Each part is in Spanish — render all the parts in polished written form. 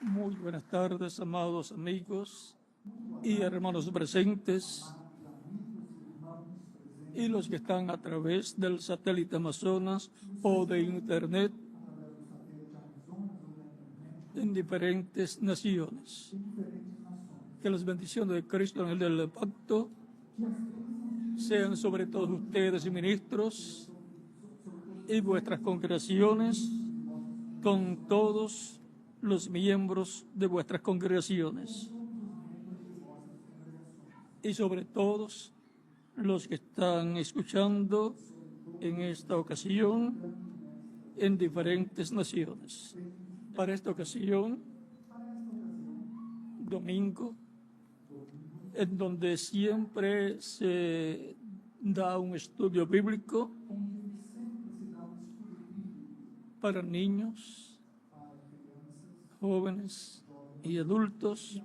Muy buenas tardes, amados amigos y hermanos presentes y los que están a través del satélite Amazonas o de Internet en diferentes naciones. Que las bendiciones de Cristo en el del pacto sean sobre todos ustedes y ministros y vuestras congregaciones con todos los miembros de vuestras congregaciones y sobre todos los que están escuchando en esta ocasión en diferentes naciones. Para esta ocasión, domingo, en donde siempre se da un estudio bíblico para niños, jóvenes y adultos,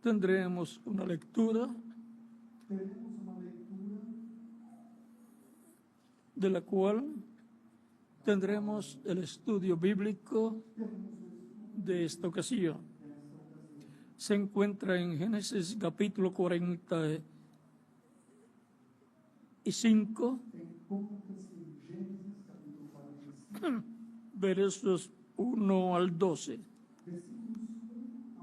tendremos una lectura de la cual tendremos el estudio bíblico de esta ocasión. Se encuentra en Génesis capítulo 45, versos 1 al 12,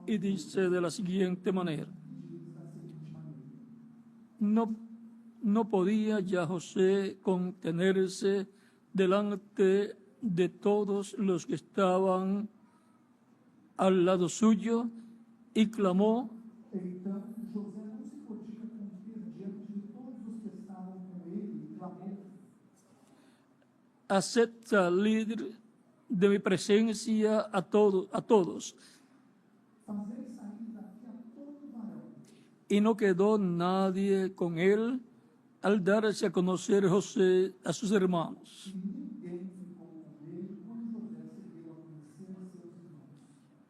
y dice de la siguiente manera: No podía ya José contenerse delante de todos los que estaban al lado suyo y clamó: acepta, líder de mi presencia a todos. Y no quedó nadie con él al darse a conocer José a sus hermanos.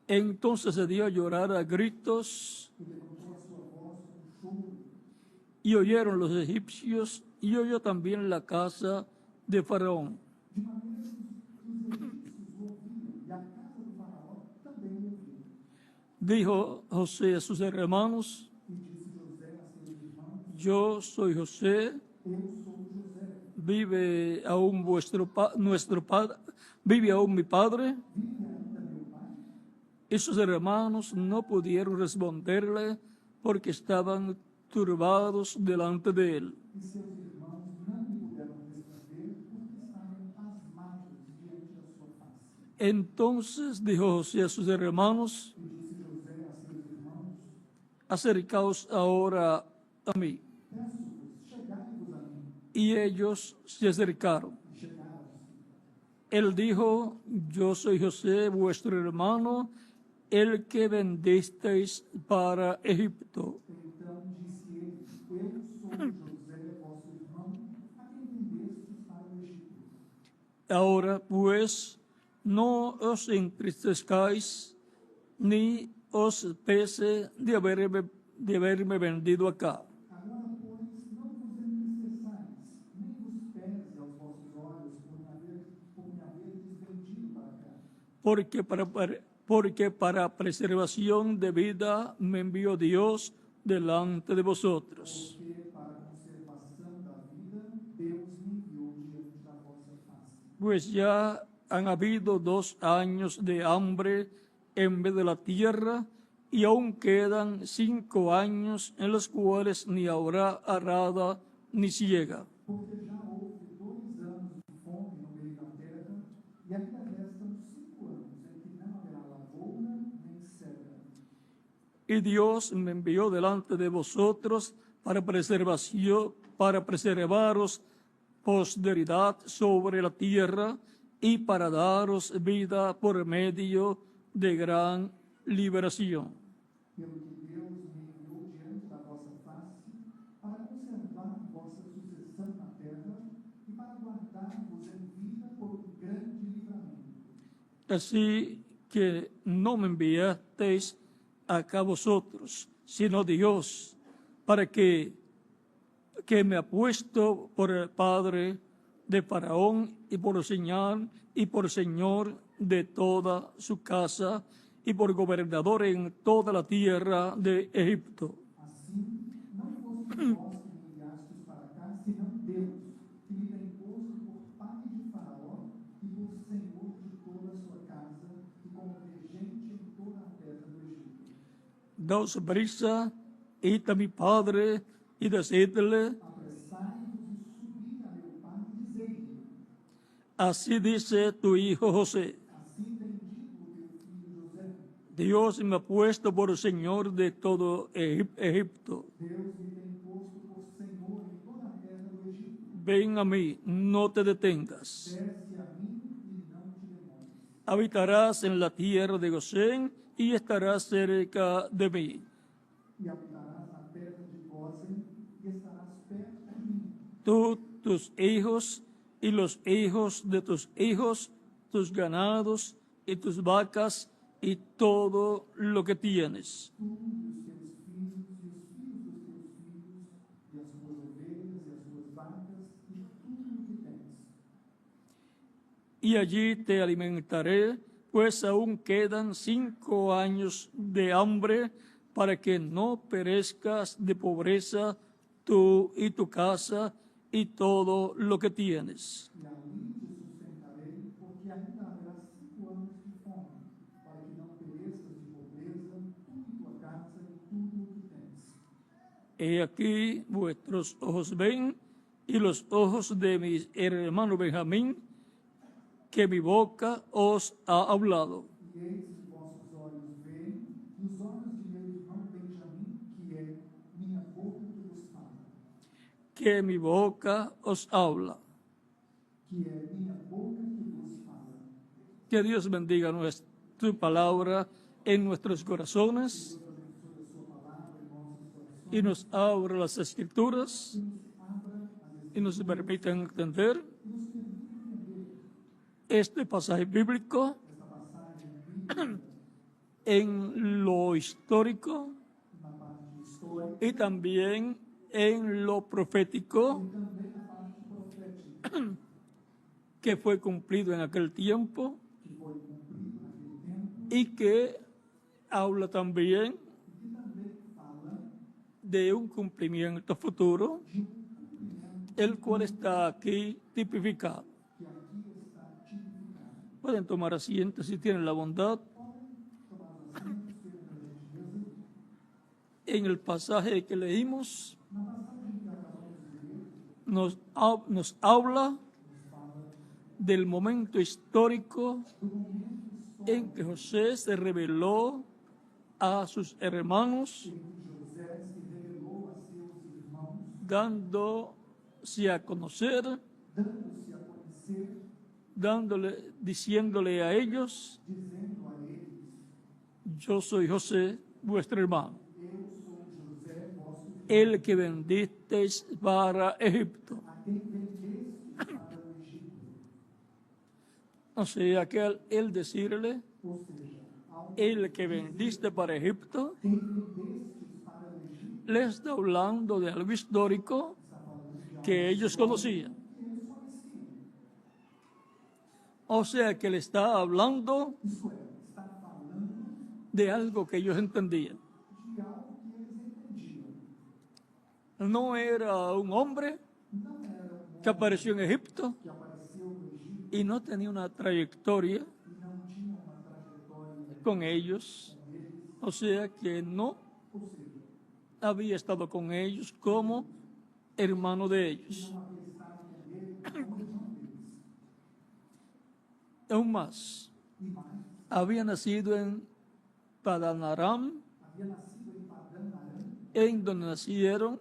Entonces se dio a llorar a gritos, y oyeron los egipcios, y oyó también la casa de Faraón. Dijo José a sus hermanos: yo soy José, vive aún vive aún mi padre. Y sus hermanos no pudieron responderle porque estaban turbados delante de él. Entonces dijo José a sus hermanos: acercaos ahora a mí. Y ellos se acercaron. Él dijo: yo soy José, vuestro hermano, el que vendisteis para Egipto. Ahora pues, no os entristezcáis, ni os pese de haberme vendido acá. Porque para preservación de vida me envió Dios delante de vosotros. Pues ya han habido 2 años de hambre en vez de la tierra, y aún quedan 5 años en los cuales ni habrá arada ni siega. Y Dios me envió delante de vosotros para preservaros posteridad sobre la tierra y para daros vida por medio de gran liberación. Así que no me enviasteis acá vosotros, sino Dios, para que me ha puesto por el Padre de Faraón y por señor de toda su casa y por gobernador en toda la tierra de Egipto. Assim, não foste vós que me enviastes para cá, senão Deus, que me tem posto por pai de Faraó e por senhor de toda a sua casa e como regente em toda a terra do Egito. Daos prisa, id a mi padre y decidle, Apressai-vos e subi a meu pai e dizei-lhe, así dice tu hijo José. assim tem dito o teu filho José, Dios me ha puesto por señor de todo Egipto. Deus me tem posto por senhor em toda a terra do Egito. Ven a mí, no te detengas. Desce a mim e não te demores. Habitarás en la tierra de Gosén y estarás cerca de mí. E habitarás na terra de Gósen e estarás perto de mim. Tú, tus hijos y los hijos de tus hijos, tus ganados y tus vacas y todo lo que tienes. Tu e os teus filhos e os filhos dos teus filhos, e as tuas ovelhas e as tuas vacas, e tudo o que tens. Y allí te alimentaré, pues aún quedan 5 años de hambre para que no perezcas de pobreza tú y tu casa y todo lo que tienes. E ali te sustentarei, porque ainda haverá 5 anos de fome, para que não pereças de pobreza, tu e tua casa e tudo o que tens. He aquí vuestros ojos ven y los ojos de mi hermano Benjamín, que mi boca os ha hablado. E eis que vossos olhos veem, e os olhos de meu irmão Benjamim, que é minha boca que vos fala. Que mi boca os habla. Que é minha boca que vos fala. Que Dios bendiga tu palabra en nuestros corazones Deus abençoe a sua palavra em nossos corações, y nos abra las escrituras e nos abra as y nos permita entender e nos permita entender este pasaje bíblico esta passagem bíblica en lo histórico na parte histórica y también en lo profético e também na parte profética, que fue cumplido en aquel tiempo que foi cumprido naquele tempo, y que habla también e que também fala de un cumplimiento futuro, de cumprimento el cual está aquí tipificado. que aqui está tipificado. Pueden tomar asiento si tienen la bondad. Tomar os assentos, terem a gentileza. En el pasaje que leímos Na passagem que acabamos de ler, nos habla nos fala del momento histórico do momento en que José se reveló a sus hermanos, em que José se revelou a seus irmãos, dándose a conocer, dando-se a conhecer, diciéndole a ellos, dizendo a eles: yo soy José, vuestro hermano, Eu sou José, vosso filho, el que vendisteis para Egipto. a quem vendestes para o Egito. O sea que el decirle, Ou seja, ao el que vendiste para Egipto, quem vendestes para o Egito, le está hablando de algo histórico está falando de algo que ellos conocían. que eles conheciam. O sea que le está hablando Isso é, está falando de algo que ellos entendían. de algo que eles entendiam. No era un hombre Não era um que apareció en Egipto que apareceu no Egito y no tenía una trayectoria e não tinha uma trajetória con ellos. com eles, O sea que no ou seja, había estado con ellos como hermano de ellos. não havia estado com eles como irmão deles. Aún más, E mais, había nacido en Padan Aram, havia nascido em Padã Aram, en donde nacieron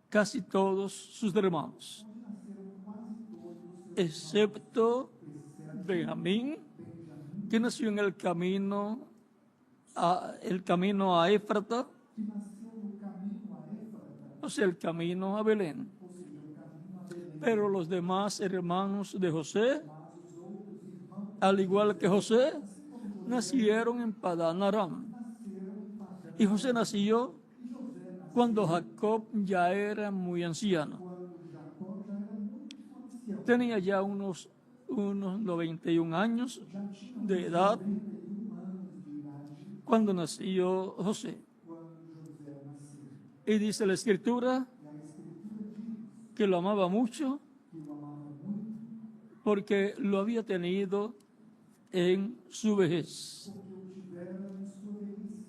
casi todos sus hermanos, onde nasceram quase todos os seus excepto exceto Benjamín, Benjamim, que nació en el camino a Éfrata, que nasceu no caminho a Éfrata, o sea, el camino a Belén. ou seja, o caminho a Belém. Pero los demás hermanos de José, Mas os outros irmãos al igual que José, nacieron en Padan Aram. nasceram em Padã, Y José nació e José nasceu cuando Jacob ya era muy anciano. quando Jacó já era muito tenía ya unos 91 años já tinha de edad 91 anos de idade cuando nació José. quando José nasceu. Y dice la Escritura E a Escritura diz que lo amaba mucho que o amava muito porque lo había tenido en su vejez. porque o tivera em sua velhice.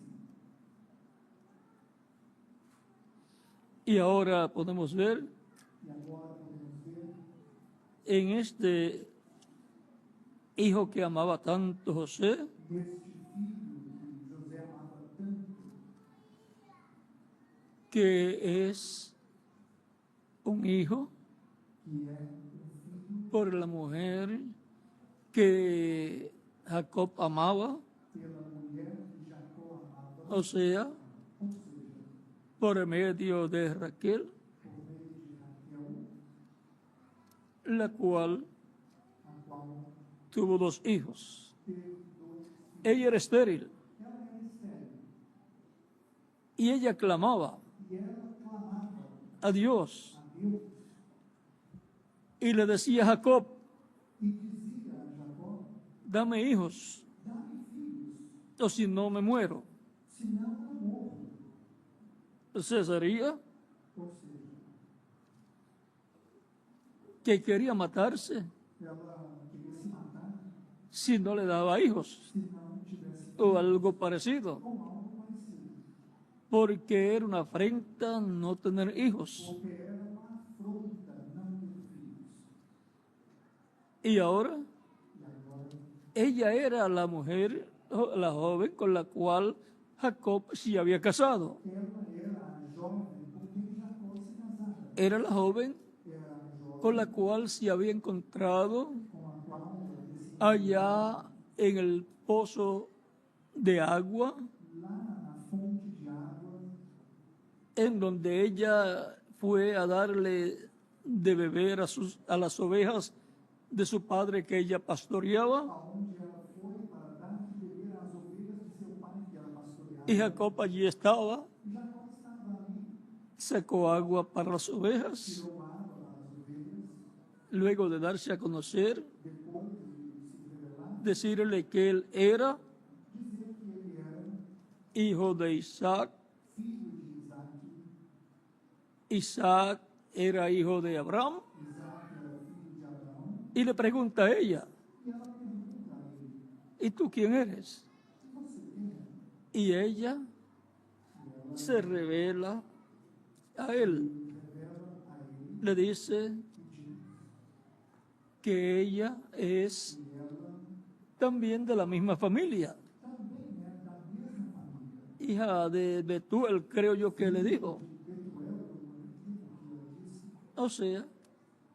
Y ahora podemos ver E agora podemos ver en este hijo que amaba tanto José, neste filho que José amava tanto, que es un hijo que é filho por la mujer que Jacob amaba, pela mulher que Jacó amava, o sea, ou seja, por medio de Raquel, por meio de Raquel, la cual a qual tuvo 2 hijos. teve 2 filhos. Ella era estéril Ela era estéril y ella clamaba e ela clamava a Dios a Deus y le decía a Jacob, e dizia a Jacó: dame hijos, dá-me filhos, o si no me muero. senão eu morro. Cesaría, Ou seja, que quería matarse ela queria se matar si no le daba hijos se não tivesse o algo parecido, ou algo parecido, porque era una afrenta no tener hijos. porque era uma afronta não ter filhos. Y ahora E agora, ella era la mujer, la joven con la cual Jacob se había casado. ela era a jovem com quem Jacó se casara. Era la joven Era a jovem con la cual se había encontrado com a qual esse allá en el pozo de agua, lá na fonte de água, en donde ella fue a darle de beber a las ovejas de su padre que ella pastoreaba. aonde ela foi para dar de beber às ovelhas de seu pai que ela pastoreava. Y Jacob allí estaba, E Jacó estava ali, sacó agua para las ovejas, tirou água para as ovelhas, luego de darse a conocer, depois de se revelar, decirle que él era dizer que ele era hijo de Isaac, filho de Isaac, Isaac era hijo de Abraham, Isaac era filho de Abraão, y le pregunta a ella, e ela pergunta a ele: ¿y tú quién eres? "E você quem é?" Y ella E ela se revela a él, revela a ele le dice e diz que ella es que ela también de la misma familia, também é da mesma família. hija de Betuel, creo yo que le dijo. Betuel, eu acredito que ela disse, O sea,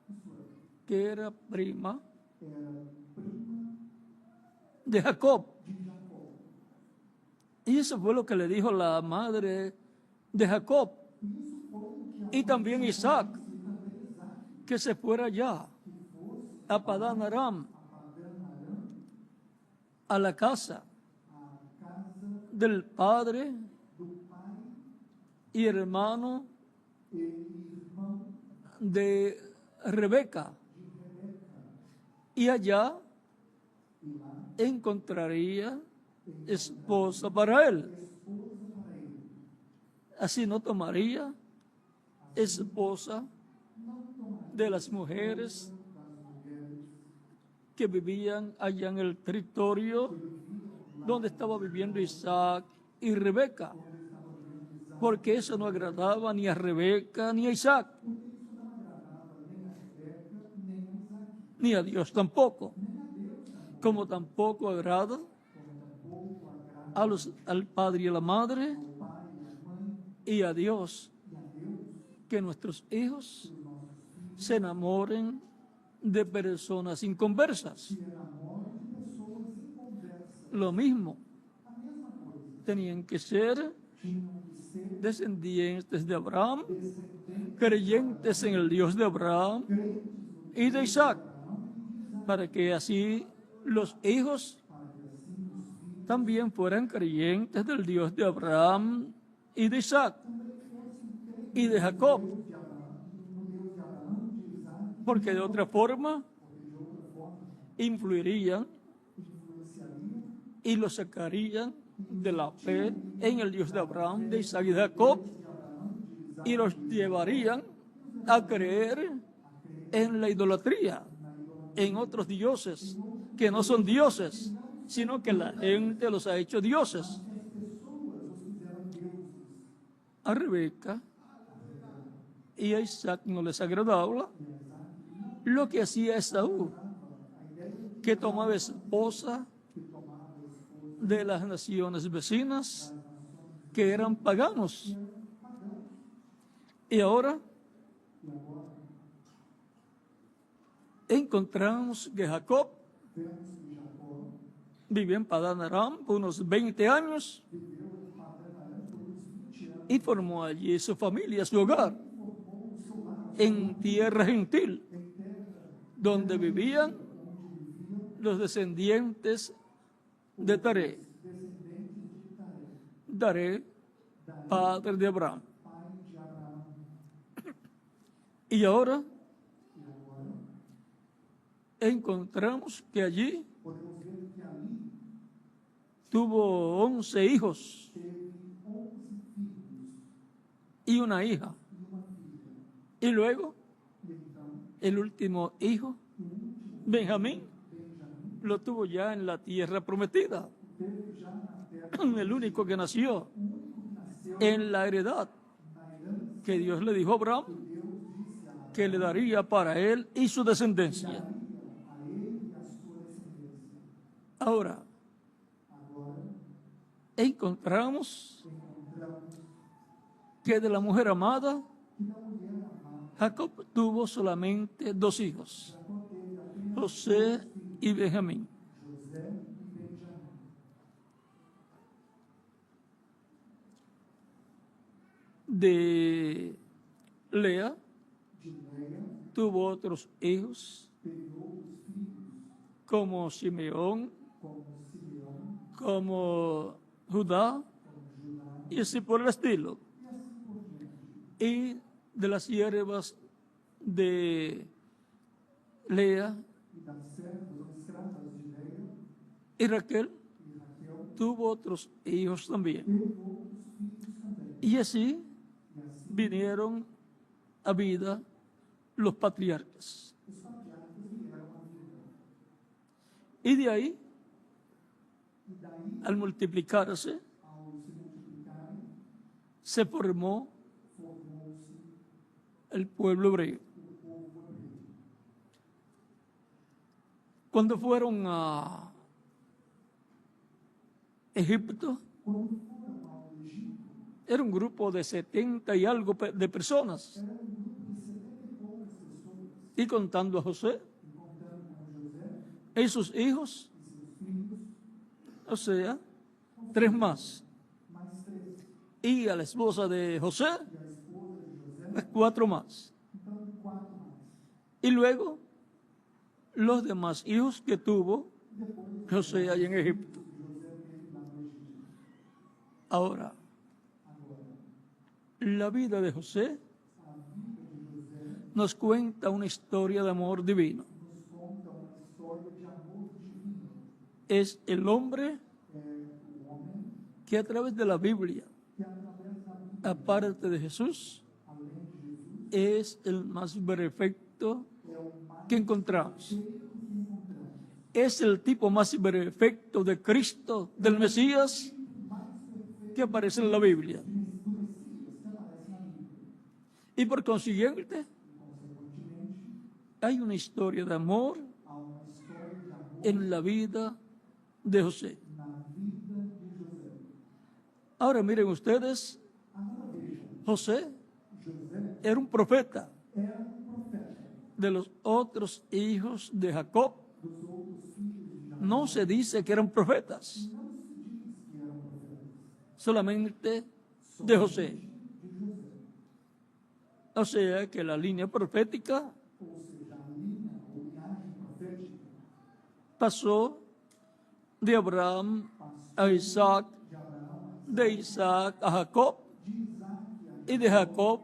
isso que era prima era prima de Jacob. de Jacó. Y eso fue lo que le dijo la madre de Jacob. E isso foi o que Y también Isaac, e também Isaac, que se fuera allá que fosse a Padán Aram, a Padã Aram, a la casa a casa del padre do pai y hermano e irmão de Rebeca. de Rebeca. Y allá E lá, encontraría esposa para él. esposa para ele. Así no tomaría esposa Não tomaria de las mujeres das mulheres que vivían allá en el territorio donde estaba viviendo Isaac y Rebeca, porque eso no agradaba ni a Rebeca ni a Isaac, ni a Dios tampoco, como tampoco agrada al padre y a la madre y a Dios que nuestros hijos se enamoren de personas inconversas. Lo mismo, tenían que ser descendientes de Abraham, creyentes en el Dios de Abraham y de Isaac, para que así los hijos también fueran creyentes del Dios de Abraham y de Isaac y de Jacob. porque de otra forma influirían y lo sacarían de la fe en el Dios de Abraham, de Isaac y de Jacob, y los llevarían a creer en la idolatría, en otros dioses que no son dioses, sino que la gente los ha hecho dioses. A Rebeca y a Isaac no les agradaba lo que hacía Esaú, que tomaba esposa de las naciones vecinas que eran paganos. Y ahora encontramos que Jacob vivió en Padán Aram por unos 20 años y formó allí su familia, su hogar, en tierra gentil, donde vivían los descendientes de Taré. Taré, padre de Abraham. Y ahora encontramos que allí tuvo 11 hijos y una hija. Y luego, el último hijo, Benjamín, lo tuvo ya en la tierra prometida. El único que nació en la heredad que Dios le dijo a Abraham que le daría para él y su descendencia. Ahora, encontramos que de la mujer amada, Jacob tuvo solamente 2 hijos, José y Benjamín. De Lea tuvo otros hijos, como Simeón, como Judá, y así por el estilo. Y de las siervas de Lea y Raquel tuvo otros hijos también. Y así vinieron a vida los patriarcas. Y de ahí, al multiplicarse, se formó el pueblo hebreo. Cuando fueron a Egipto, era un grupo de 70 y algo de personas. Y contando a José y sus hijos, o sea, 3 más. Y a la esposa de José, 4 más. Y luego, los demás hijos que tuvo José allá en Egipto. Ahora, la vida de José nos cuenta una historia de amor divino. Es el hombre que a través de la Biblia, aparte de Jesús, es el más perfecto que encontramos. Es el tipo más perfecto de Cristo, del Mesías, que aparece en la Biblia. Y por consiguiente, hay una historia de amor en la vida de José. Ahora miren ustedes, José era un profeta de los otros hijos de Jacob. No se dice que eran profetas, solamente de José. O sea que la línea profética pasó de Abraham a Isaac, de Isaac a Jacob y de Jacob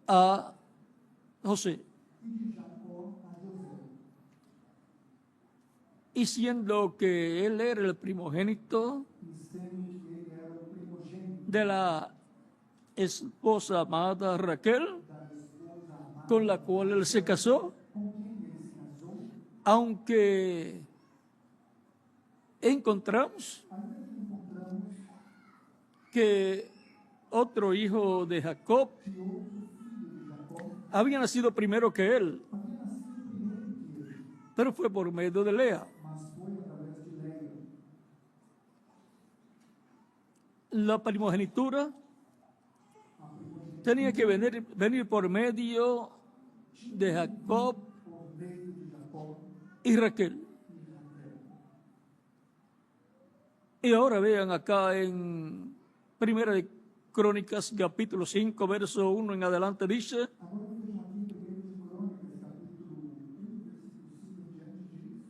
a José. de Jacó a José. Y siendo que él era el primogénito E sendo que ele era o primogênito de la esposa amada Raquel, da esposa amada con la cual él se casó, com quem ele se casou, aunque encontramos ainda que encontramos que otro hijo de Jacob que outro filho de Jacó había nacido primero que él, havia nascido primeiro que ele, pero fue por medio de Lea. mas foi através de Leia. La primogenitura A primogenitura tenía que venir por medio de Jacob por meio de Jacó y Raquel. e Raquel. Y ahora vean acá en Primera de Crónicas, capítulo 5, verso 1 en adelante, dice: Agora vejam aqui em 1 de Crônicas, capítulo 1, versículo 5 em diante, diz: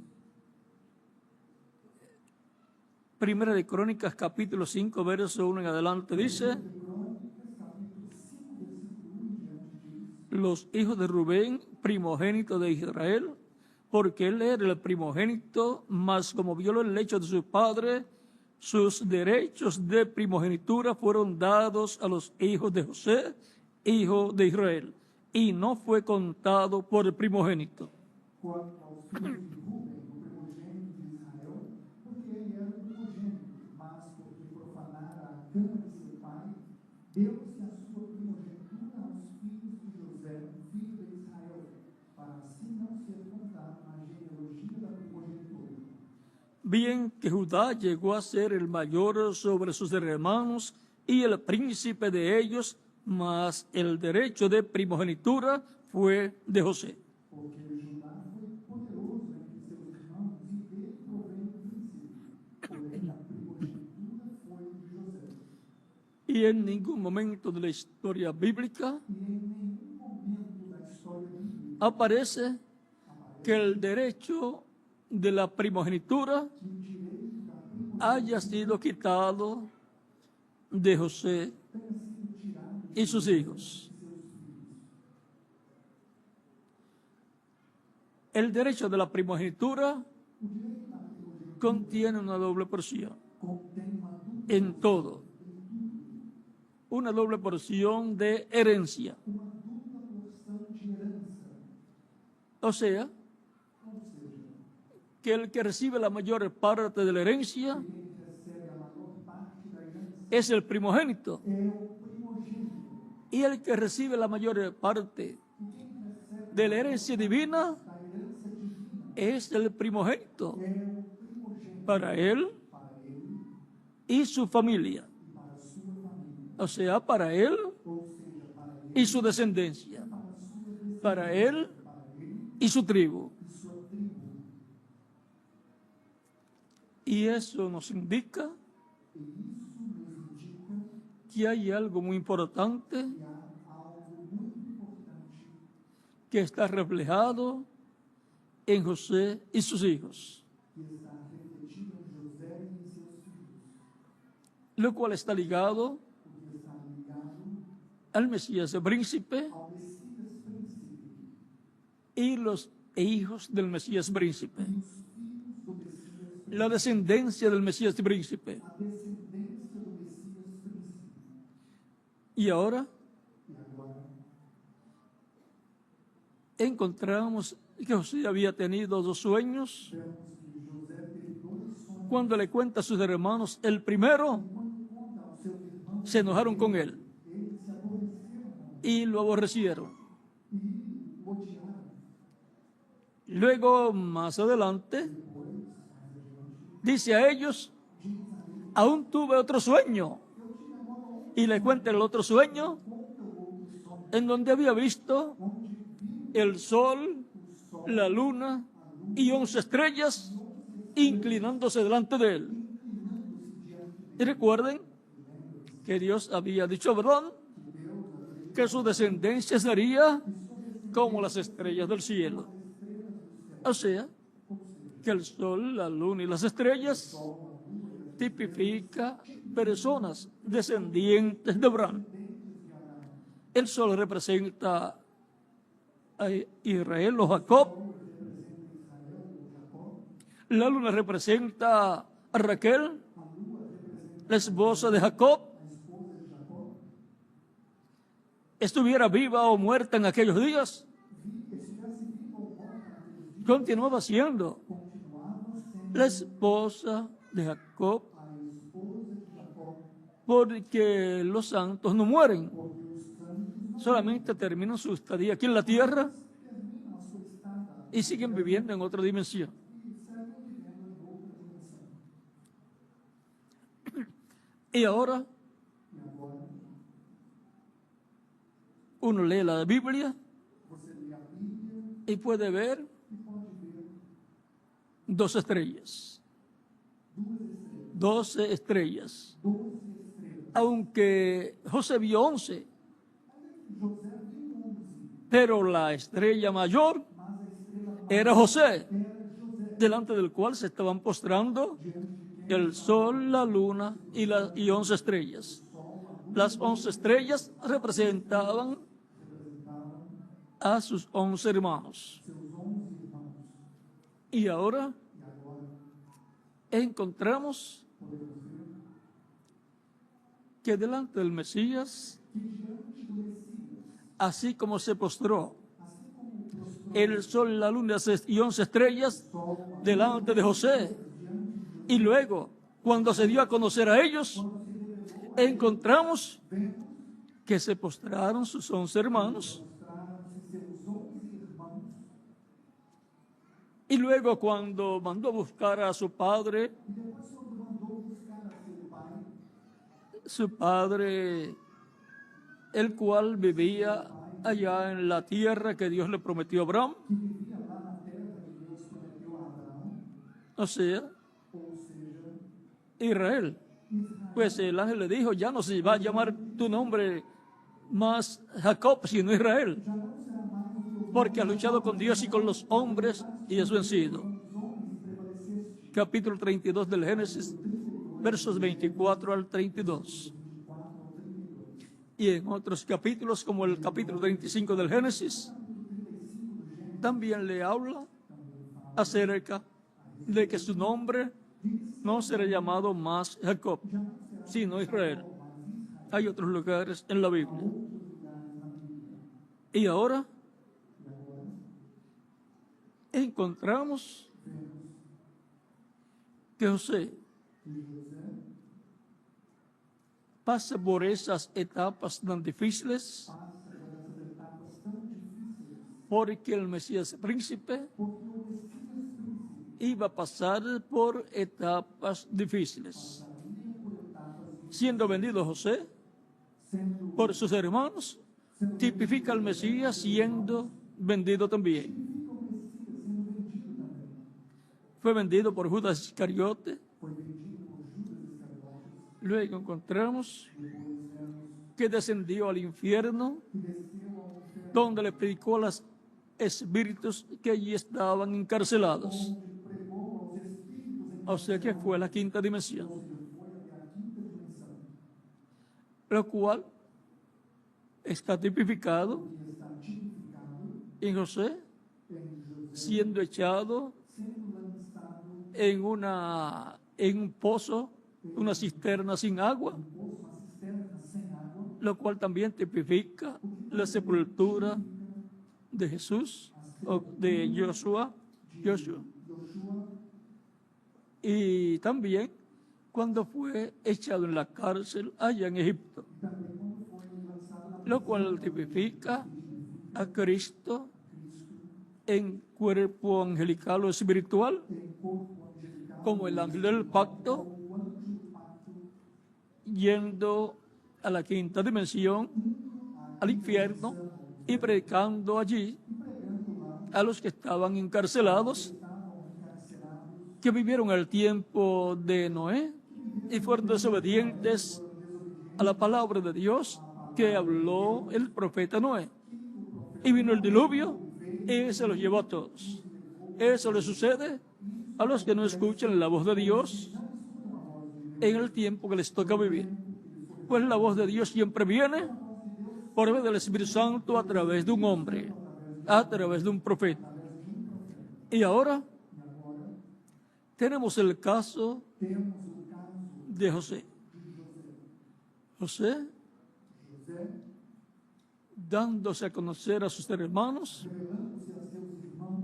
Primera de Crónicas, capítulo 5, verso 1 en adelante, dice: de Crônicas, capítulo 5, versículo 1 em diante, diz: los hijos de Rubén, primogénito de Israel, porque él era el primogénito, mas como violó el lecho de su padre, sus derechos de primogenitura fueron dados a los hijos de José, hijo de Israel, y no fue contado por el primogénito. Quanto aos filhos de Rubem, o primogênito de Israel, porque ele era o primogênito, mas porque profanara a cama de seu pai, deu-se a sua primogenitura aos filhos de José, filho de Israel, para assim não ser contado na genealogia da primogenitura. Bien que Judá llegó a ser el mayor sobre sus hermanos y el príncipe de ellos, mas el derecho de primogenitura fue de José. Porque Judá foi poderoso entre seus irmãos e dele provém o príncipe, porém a primogenitura foi de José. Y en ningún momento de la historia bíblica E em nenhum momento da história bíblica aparece que el derecho de la primogenitura que o direito da primogenitura haya sido quitado de José tenha sido tirado de y sus hijos. seus filhos. El derecho de la primogenitura O direito da primogenitura contiene una doble porción contém uma dupla, en todo. Una doble porción de herencia. uma dupla porção de herança. O sea, Ou seja, que el que recibe la mayor parte de la herencia ele que recebe a maior parte da herança es el primogénito. é o primogênito. Y el que recibe la mayor parte E quem recebe de la herencia divina da herança divina es el primogénito é o primogênito para él para ele y su familia. e para sua família. O sea, para él Ou seja, para ele y su descendencia. para sua descendência, Para él para ele y su tribu. e sua tribo. Y eso nos indica E isso nos indica que hay algo muy importante que há algo muito importante que está reflejado en José y sus hijos, que está refletido em José e em seus filhos, lo cual está ligado porque está ligado al Mesías príncipe ao Messias príncipe y los hijos del Mesías príncipe, e os filhos do Messias príncipe, la descendencia del Mesías príncipe. a descendência do Messias príncipe. Y ahora E agora encontramos que José había tenido dos sueños. vemos que José teve dois sonhos. Cuando le cuenta a sus hermanos el primero, Quando conta aos seus irmãos, se enojaron con él eles se aborreceram y lo aborrecieron. e o odiaram. Luego, más adelante, Depois, mais adiante, dice a ellos: diz a ele: aún tuve otro sueño. Eu tive agora um Y le cuenta el otro sueño conta o outro sonho, en donde había visto onde viu el sol, o sol, la luna y 11 estrellas inclinándose delante de él. inclinando-se diante Y recuerden que Dios había dicho, ¿verdad?, de Deus, que su descendencia sería como las estrellas del cielo. O sea, que el sol, la luna y las estrellas tipifica personas descendientes de Abraham. El sol representa a Israel o Jacob. La luna representa a Raquel, la esposa de Jacob. Estuviera viva o muerta en aquellos días, continuaba siendo la esposa de Jacob, porque los santos no mueren, solamente terminan su estadía aquí en la tierra y siguen viviendo en otra dimensión. Y ahora uno lee la Biblia y puede ver 12 estrellas. 12 estrellas. Aunque José vio 11, pero la estrella mayor era José, delante del cual se estaban postrando el sol, la luna y 11 estrellas. Las 11 estrellas representaban a sus 11 hermanos. Y ahora encontramos que delante del Mesías, así como se postró el sol, la luna y 11 estrellas delante de José, y luego cuando se dio a conocer a ellos, encontramos que se postraron sus 11 hermanos. Y luego cuando mandó a buscar a su padre, el cual vivía allá en la tierra que Dios le prometió a Abraham, o sea, Israel. Pues el ángel le dijo, ya no se va a llamar tu nombre más Jacob, sino Israel, porque has luchado con Dios y con los hombres y has vencido. Capítulo 32 del Génesis, versos 24 al 32. Y en otros capítulos, como el capítulo 35 del Génesis, también le habla acerca de que su nombre no será llamado más Jacob, sino Israel. Hay otros lugares en la Biblia. Y ahora encontramos que José pasa por esas etapas tan difíciles porque el Mesías príncipe iba a pasar por etapas difíciles. Siendo vendido José por sus hermanos, tipifica al Mesías siendo vendido también. Fue vendido por Judas Iscariote. Luego encontramos que descendió al infierno, donde le predicó a los espíritus que allí estaban encarcelados. O sea que fue la quinta dimensión. Lo cual está tipificado en José, siendo echado en un pozo, una cisterna sin agua, lo cual también tipifica la sepultura de Jesús, o de Joshua. Y también cuando fue echado en la cárcel allá en Egipto, lo cual tipifica a Cristo en cuerpo angelical o espiritual, como el ángel del pacto, yendo a la quinta dimensión, al infierno, y predicando allí a los que estaban encarcelados, que vivieron el tiempo de Noé y fueron desobedientes a la palabra de Dios que habló el profeta Noé. Y vino el diluvio y se los llevó a todos. Eso le sucede a los que no escuchan la voz de Dios en el tiempo que les toca vivir. Pues la voz de Dios siempre viene por medio del Espíritu Santo a través de un hombre. a través de un profeta. Y ahora tenemos el caso temos o caso de José. de José, José, dándose a conocer a sus hermanos, revelando-se a seus irmãos,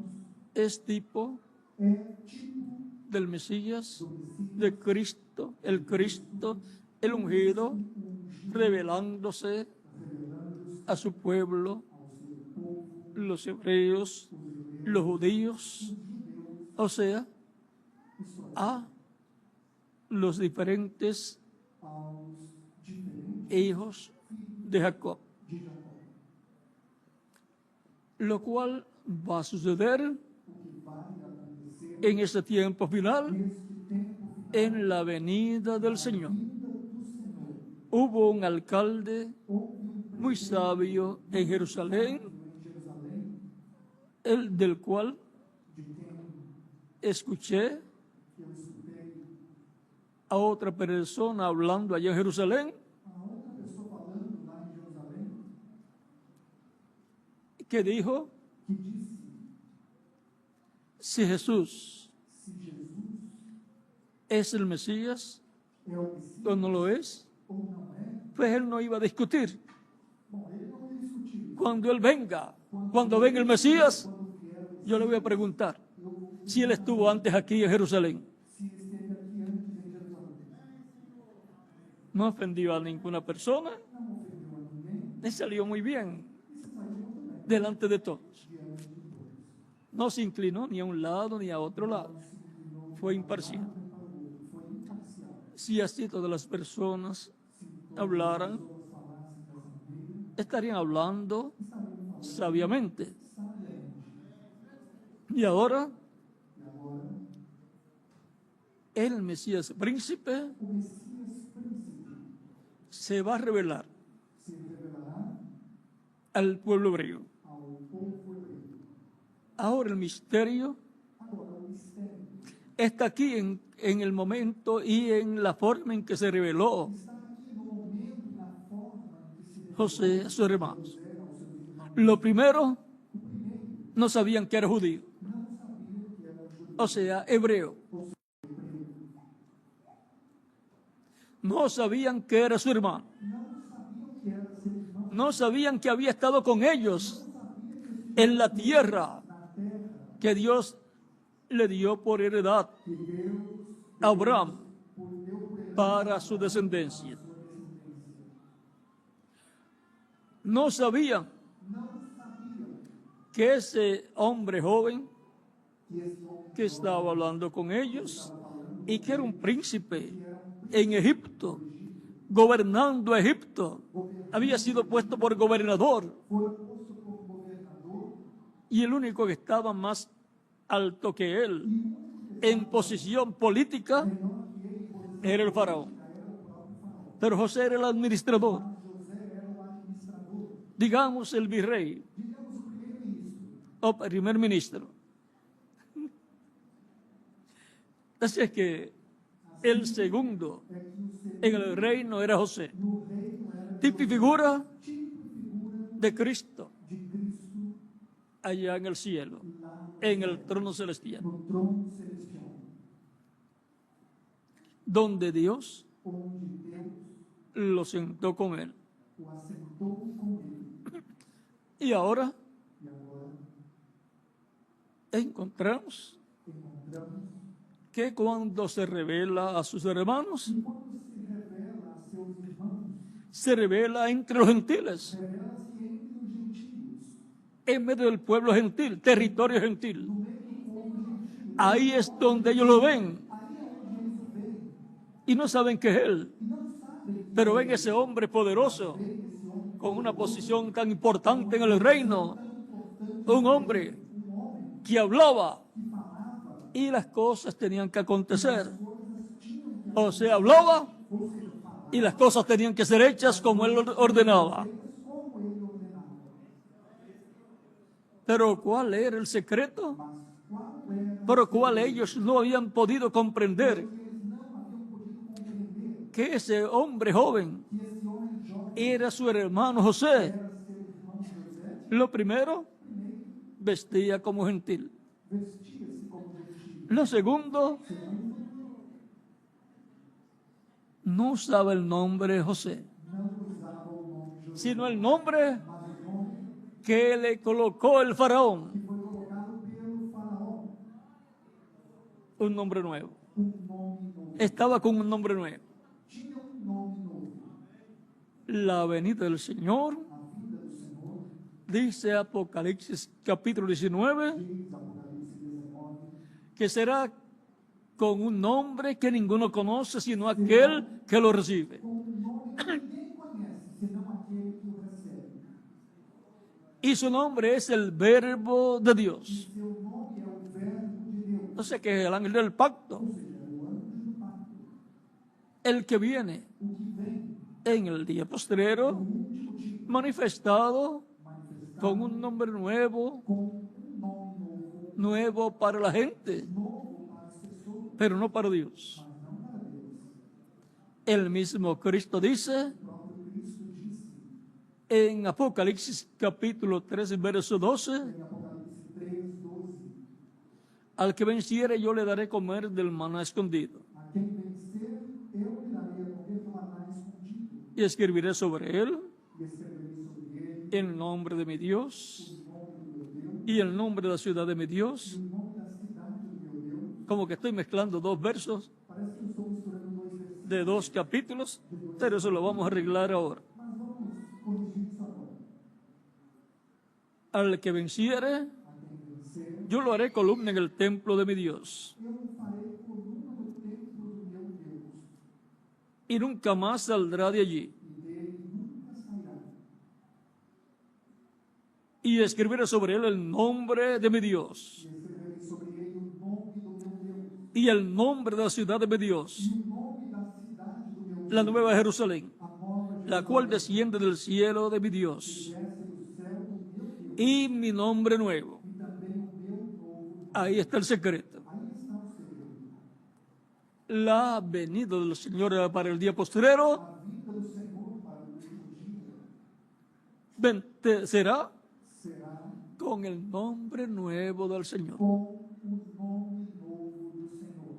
es tipo é tipo del Mesías, do Messias, de Cristo, el ungido, revelándose revelando-se a su pueblo, ao seu povo, los hebreos, los judíos, o sea, isso é, a los diferentes aos diferentes hijos de Jacob, de Jacó. lo cual va a suceder O que vai acontecer en este tiempo final, neste tempo final, en la venida del Señor. vinda do Senhor. Hubo un alcalde Houve um muy sabio en Jerusalén, em Jerusalém, el del cual de quem escuché eu escutei a otra persona hablando allá en Jerusalén, a outra pessoa falando lá em Jerusalém, que dijo, que disse: si Jesús se Jesus es el Mesías é o Messias o no lo es, ou não é, pues él no iba a discutir. bom, ele não ia discutir. Cuando él venga, cuando venga el Mesías, Quando vier o yo le voy a preguntar eu vou si él estuvo antes aquí en Jerusalén. se esteve aqui antes em Jerusalém. No ofendió a ninguna persona, Não ofendeu a ninguém, le salió muy bien e se saiu muito bem delante de todos. diante de todos. No se inclinó ni a un lado ni a otro lado. Se inclinou Fue imparcial. para o outro, foi imparcial. Si así todas las personas hablaran, Pessoas falassem dessa maneira, estarían hablando estariam falando sabiamente. sabiamente. Y ahora E agora, el Mesías príncipe o Messias príncipe se va a revelar se revelará al pueblo hebreo. ao povo hebreu. Ahora el misterio Agora, o mistério está aquí en el momento y en la forma en que se reveló está aqui no momento e na forma em que se revelou José a sus hermanos. aos seus irmãos. Lo primero, O primeiro, no sabían que era judío, não sabia que era judeu, o sea, hebreo. ou seja, hebreu. No sabían que era su hermano. Não sabiam que era seu irmão. No sabían que había estado con ellos en la tierra Na terra que Dios le dio por heredad que Deus a Abraham deu por herança para su descendencia. à sua descendência. No sabían Não sabiam que ese hombre joven que esse homem que estaba hablando con ellos y que era un príncipe en Egipto, gobernando Egipto, había sido puesto por gobernador foi posto por governador y el único que estaba más alto que él en posición política era el faraón. Pero José era el administrador, José era o administrador, digamos el virrey digamos o primeiro-ministro. o primer ministro. Así es que el segundo É que o segundo en el reino era José, no reino era tipo y figura tipo e figura de Cristo de Cristo allá en el cielo, lá en el trono celestial, no trono celestial, donde Dios onde Deus lo sentó con él. o assentou com ele. Y ahora E agora encontramos encontramos que cuando se revela a sus hermanos, que quando se revela a seus irmãos, se revela entre los gentiles, revela-se entre os gentios, en medio del pueblo gentil, territorio gentil. no meio do povo gentio. Ahí es donde ellos lo ven Aí é onde eles o veem y no saben que es él, e não sabem pero ven ese hombre poderoso que esse homem con una posición tan importante en el reino, un hombre um homem que hablaba que falava, y las cosas tenían que acontecer. coisas tinham que O sea, hablaba ou seja, falava y las cosas tenían que ser hechas como él ordenaba. como ele ordenava. Pero ¿cuál era el secreto? Mas qual era Por el cual ellos no habían podido comprender eles não haviam podido compreender que ese hombre joven que esse homem jovem era su hermano José. era seu irmão José? Lo primero, vestía como gentil. vestia-se como gentil. Lo segundo, Segundo, no usaba el nombre José, não usava o nome José, sino el nombre mas o nome que le colocó el que faraón, foi colocado pelo faraó, un nombre nuevo. nome novo. Estaba con un nombre nuevo. Tinha nome novo. La venida del Señor, A vinda do Senhor, dice Apocalipsis capítulo 19, diz Apocalipse 19, que será con un nombre que ninguno conoce, sino aquel que lo recibe. com um nome que ninguém conhece, senão aquele que o recebe. Y su nombre es el Verbo de Dios. Seu nome é o Verbo de Deus, O sea que es el ángel del pacto, ou seja, o anjo do pacto, el que viene o que vem en el día postrero, no último dia, manifestado manifestado con un nombre nuevo, com um nome novo, nuevo para la gente, novo para as pessoas, pero no para Dios. mas não para Deus. El mismo Cristo dice O próprio Cristo disse en Apocalipsis capítulo 3, verso 12, em Apocalipse 3:12, al que venciere yo le daré comer del maná escondido, a quem vencer, eu lhe darei a comer do maná escondido, y escribiré sobre él e escreverei sobre ele el nombre de mi Dios o nome do meu Deus, y el nombre de la ciudad de mi e Dios. o nome da cidade do meu Deus. Como que estoy mezclando dos versos Parece que eu estou misturando dois versículos, de dos capítulos, pero eso lo vamos a arreglar ahora. mas vamos corrigir isso agora. Al que venciere, A quem vencer, yo lo haré columna en el templo de mi Dios, eu o farei coluna do templo do meu Deus, y nunca más saldrá de allí. e dele nunca sairá. Y escribiré sobre él el nombre de mi Dios, E escreverei sobre ele o nome do meu Deus, y el nombre de la ciudad de mi Dios, e o nome da cidade do meu la Deus, nueva Jerusalén, a nova la cual Jerusalém, desciende del cielo de mi que Dios, desce do céu do meu Deus, y mi nombre nuevo. e também o meu novo. Ahí está el secreto. Aí está o segredo. La venida del Señor para el día postrero A vinda do Senhor para o último dia será será con el nombre nuevo del Señor. com o nome novo do Senhor.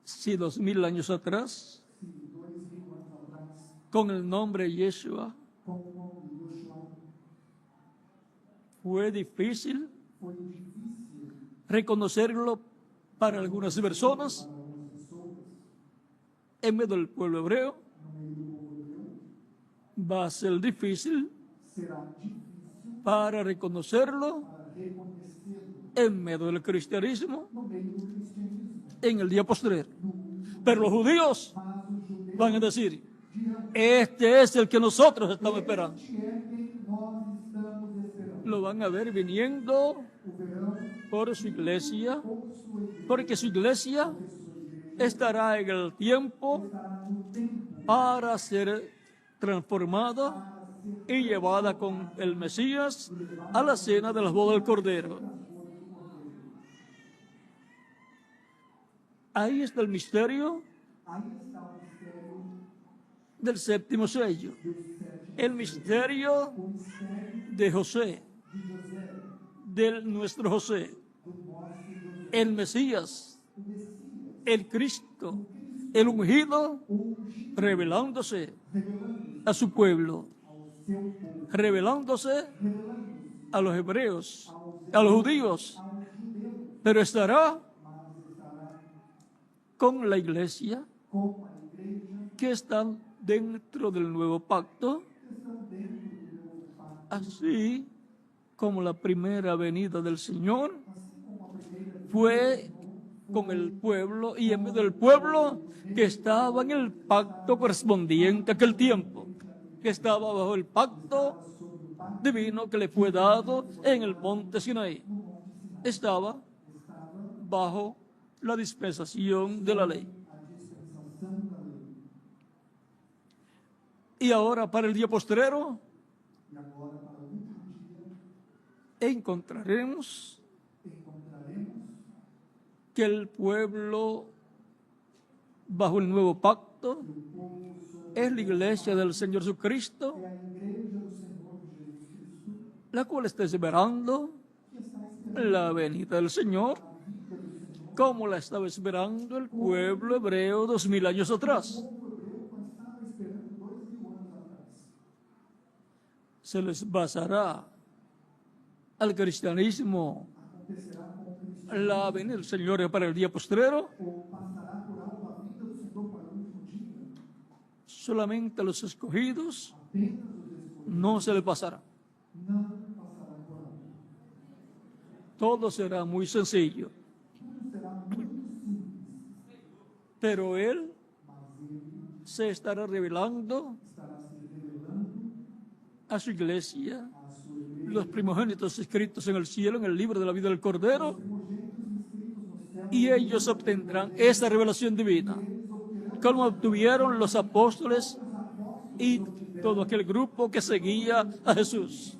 Si 2000 años atrás, Se 2000 anos atrás, con el nombre Yeshua, com o nome de Yoshua, fue difícil foi difícil reconocerlo para algunas personas para algumas pessoas, en medio del pueblo hebreo, no meio do povo hebreu, va a ser difícil será difícil para reconocerlo para reconhecê-lo en medio del cristianismo no meio do cristianismo. en el día postrero. No último, Pero los judíos mas os judeus van a decir, dirão: este es el que nosotros estamos esperando. este é quem nós estamos esperando. Lo van a ver viniendo O verão por su iglesia, ou sua igreja, porque su iglesia sua igreja estará en el tiempo estará no tempo para ser transformada para ser y llevada con el Mesías a la cena de las bodas del Cordero. Ahí está el misterio Aí está o mistério del séptimo sello, do sétimo, el misterio o mistério de José, de José, de nuestro José, do nosso José, el Mesías, o Messias, el Cristo, el ungido, o ungido, revelándose revelando-se a su pueblo, ao seu povo, revelándose revelando-se a los hebreos, a los judíos, aos judeus, pero estará mas estará con la iglesia com a igreja que están dentro del nuevo pacto, que estão dentro do novo pacto, así como la primera venida del Señor assim como a primeira fue con el pueblo y en medio del pueblo que estaba en el pacto correspondiente a aquel tiempo, que estaba bajo el pacto sobre o pacto divino que le fue dado en el monte Sinaí. no Monte Sinai, Estaba estava bajo la dispensación de la ley. a dispensação da lei. Y ahora para el día postrero E agora, para o último dia, encontraremos encontraremos que el pueblo bajo el nuevo pacto que o povo sobre es la iglesia del Señor Jesucristo, é a igreja do Senhor Jesus Cristo, la cual está esperando la venida del Señor, como la estaba esperando el pueblo hebreo 2000 años atrás. Se les basará al cristianismo la venida del Señor para el día postrero. Solamente a los escogidos no se les pasará. Todo será muy sencillo. Pero Él se estará revelando a su iglesia, los primogénitos escritos en el cielo, en el libro de la vida del Cordero, y ellos obtendrán esa revelación divina, como obtuvieron los apóstoles y todo aquel grupo que seguía a Jesús.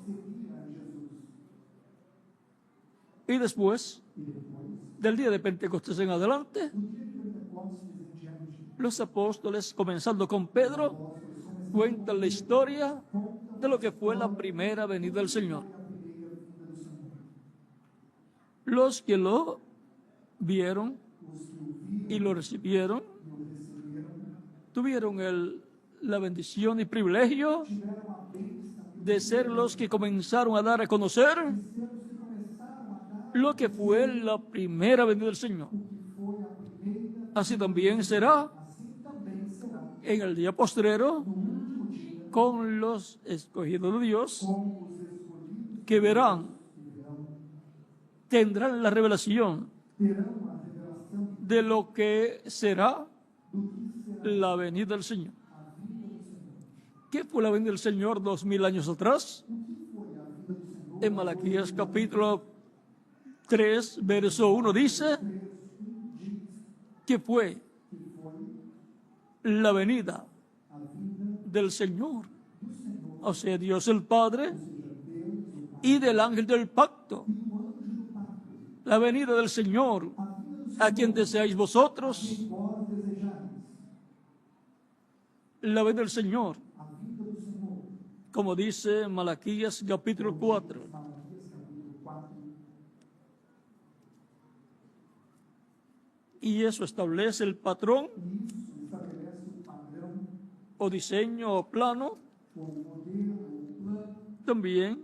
Y después del día de Pentecostés en adelante, los apóstoles, comenzando con Pedro, cuentan la historia de lo que fue la primera venida del Señor. Los que lo vieron y lo recibieron tuvieron la bendición y privilegio de ser los que comenzaron a dar a conocer lo que fue la primera venida del Señor. Así también será en el día postrero con los escogidos de Dios, que tendrán la revelación de lo que será la venida del Señor. ¿Qué fue la venida del Señor 2000 años atrás? En Malaquías capítulo 3, verso 1 dice que fue la venida del Señor, o sea, Dios el Padre y del ángel del pacto. La venida del Señor, a quien deseáis vosotros. La venida del Señor, como dice Malaquías capítulo 4. Y eso establece el patrón o diseño o plano también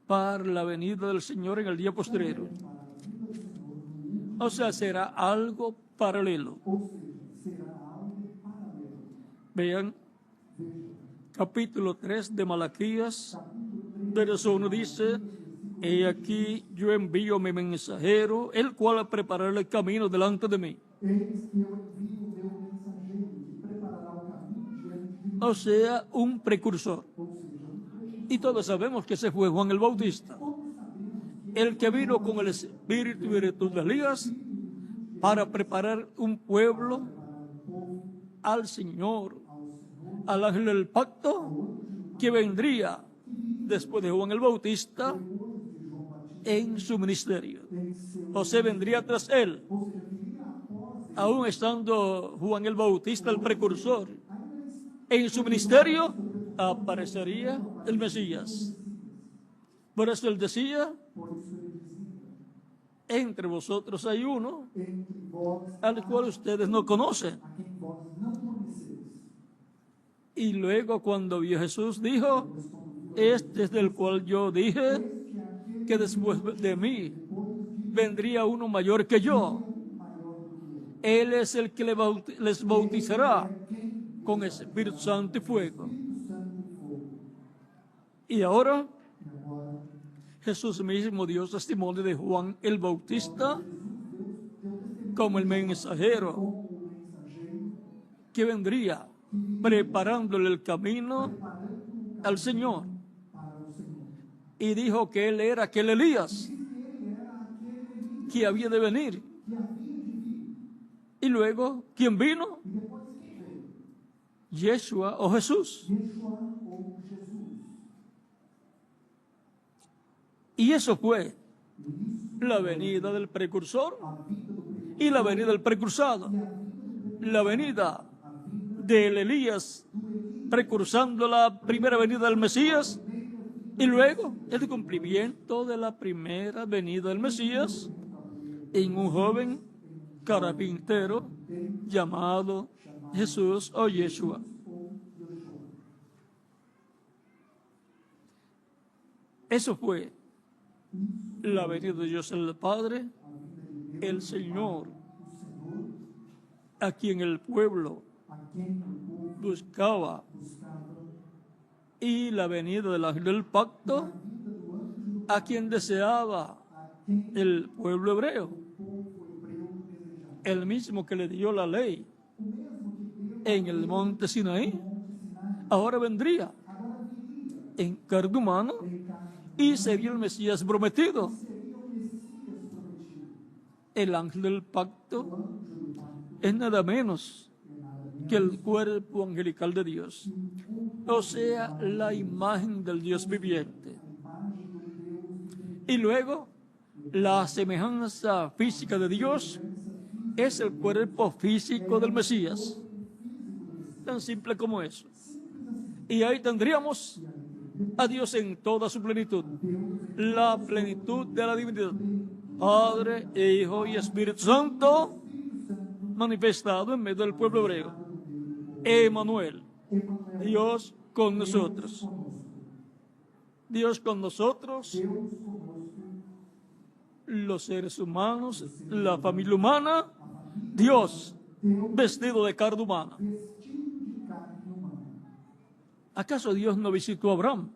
para la venida del Señor en el día postrero. O sea, será algo paralelo. Vean, capítulo 3 de Malaquías, verso 1 dice: he aquí yo envío mi mensajero, el cual preparará el camino delante de mí. O sea, un precursor. Y todos sabemos que ese fue Juan el Bautista, el que vino con el espíritu y virtud de Elías para preparar un pueblo al Señor, al ángel del pacto, que vendría después de Juan el Bautista en su ministerio. José vendría tras él, aún estando Juan el Bautista el precursor. En su ministerio aparecería el Mesías. Por eso él decía: entre vosotros hay uno al cual ustedes no conocen. Y luego, cuando vio Jesús, dijo: este es del cual yo dije que después de mí vendría uno mayor que yo. Él es el que les bautizará con Espíritu Santo y fuego. Y ahora Jesús mismo dio testimonio de Juan el Bautista como el mensajero que vendría preparándole el camino al Señor. Y dijo que él era aquel Elías que había de venir. Y luego, ¿quién vino? Yeshua o Jesús. Y eso fue la venida del precursor y la venida del precursado. La venida del Elías precursando la primera venida del Mesías, Y luego el cumplimiento de la primera venida del Mesías en un joven carpintero llamado Jesús o Yeshua. Eso fue la venida de Dios el Padre, el Señor, a quien el pueblo buscaba, y la venida del ángel del pacto, a quien deseaba el pueblo hebreo, el mismo que le dio la ley en el monte Sinaí, ahora vendría en carne humana y sería el Mesías prometido. El ángel del pacto es nada menos que el cuerpo angelical de Dios, o sea, la imagen del Dios viviente. Y luego, la semejanza física de Dios es el cuerpo físico del Mesías. Tan simple como eso. Y ahí tendríamos a Dios en toda su plenitud, la plenitud de la divinidad, Padre, Hijo y Espíritu Santo, manifestado en medio del pueblo hebreo. Emmanuel, Dios con nosotros. Dios con nosotros, los seres humanos, la familia humana, Dios vestido de carne humana. ¿Acaso Dios no visitó a Abraham?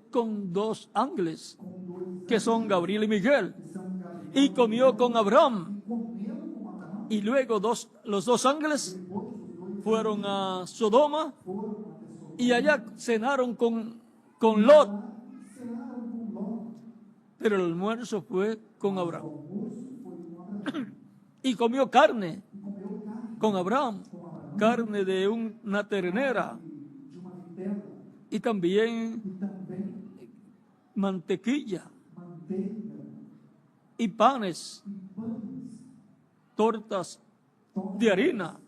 Con dos ángeles, que son Gabriel y Miguel, y comió con Abraham. Y luego los dos ángeles fueron a Sodoma y allá cenaron con Lot. Pero el almuerzo fue con Abraham. Y comió carne con Abraham, carne de una ternera, y también mantequilla y panes, tortas de harina.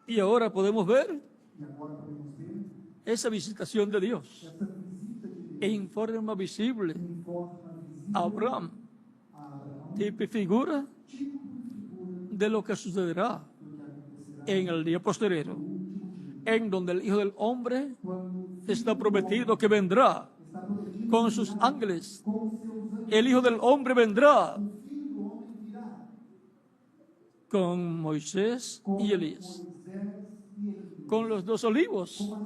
Y ahora podemos ver esa visitación de Dios en forma visible. Abraham, tipo y figura de lo que sucederá en el día posterior, en donde el Hijo del Hombre está prometido que vendrá con sus ángeles. El Hijo del Hombre vendrá con Moisés y Elías, con los dos olivos.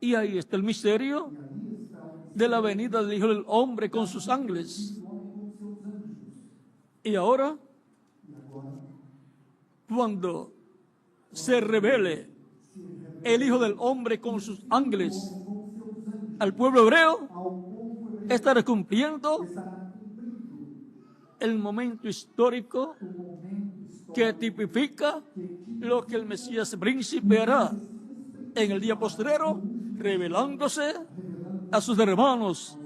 Y ahí está el misterio de la venida del Hijo del Hombre con sus ángeles. Y ahora, cuando se revele el Hijo del Hombre con sus ángeles al pueblo hebreo, estará cumpliendo el momento histórico que tipifica lo que el Mesías príncipe hará en el día postrero, revelándose a sus hermanos,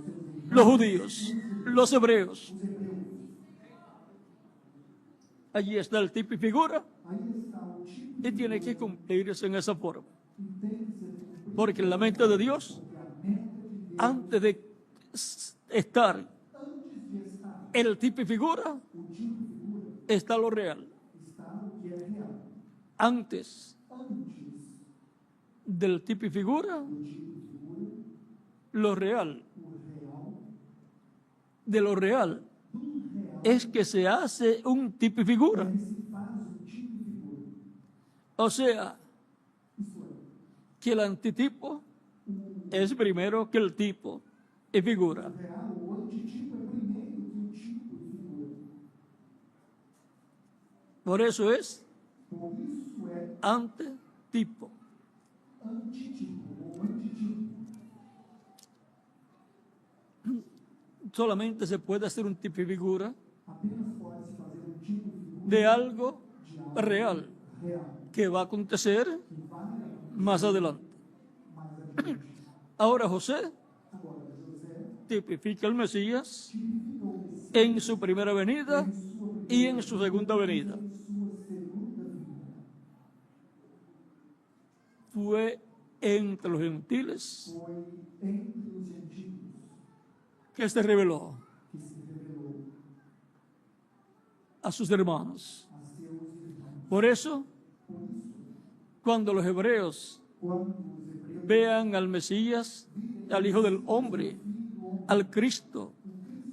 los judíos, los hebreos. Allí está el tipo y figura, y tiene que cumplirse en esa forma. Porque en la mente de Dios, antes de estar el tipo y figura, está lo real. Antes del tipo y figura, lo real. De lo real es que se hace un tipo y figura. O sea, que el antitipo es primero que el tipo y figura. Por eso es antitipo. Solamente se puede hacer un tipo y figura de algo real que va a acontecer más adelante. Ahora José tipifica al Mesías en su primera venida y en su segunda venida. em sua segunda vinda. Fue entre los gentiles Foi entre os gentios que se reveló que se revelou a sus hermanos. a seus irmãos. Por eso, Por isso, cuando los hebreos quando os hebreus vean al Mesías, al Hijo del Hombre, al Cristo,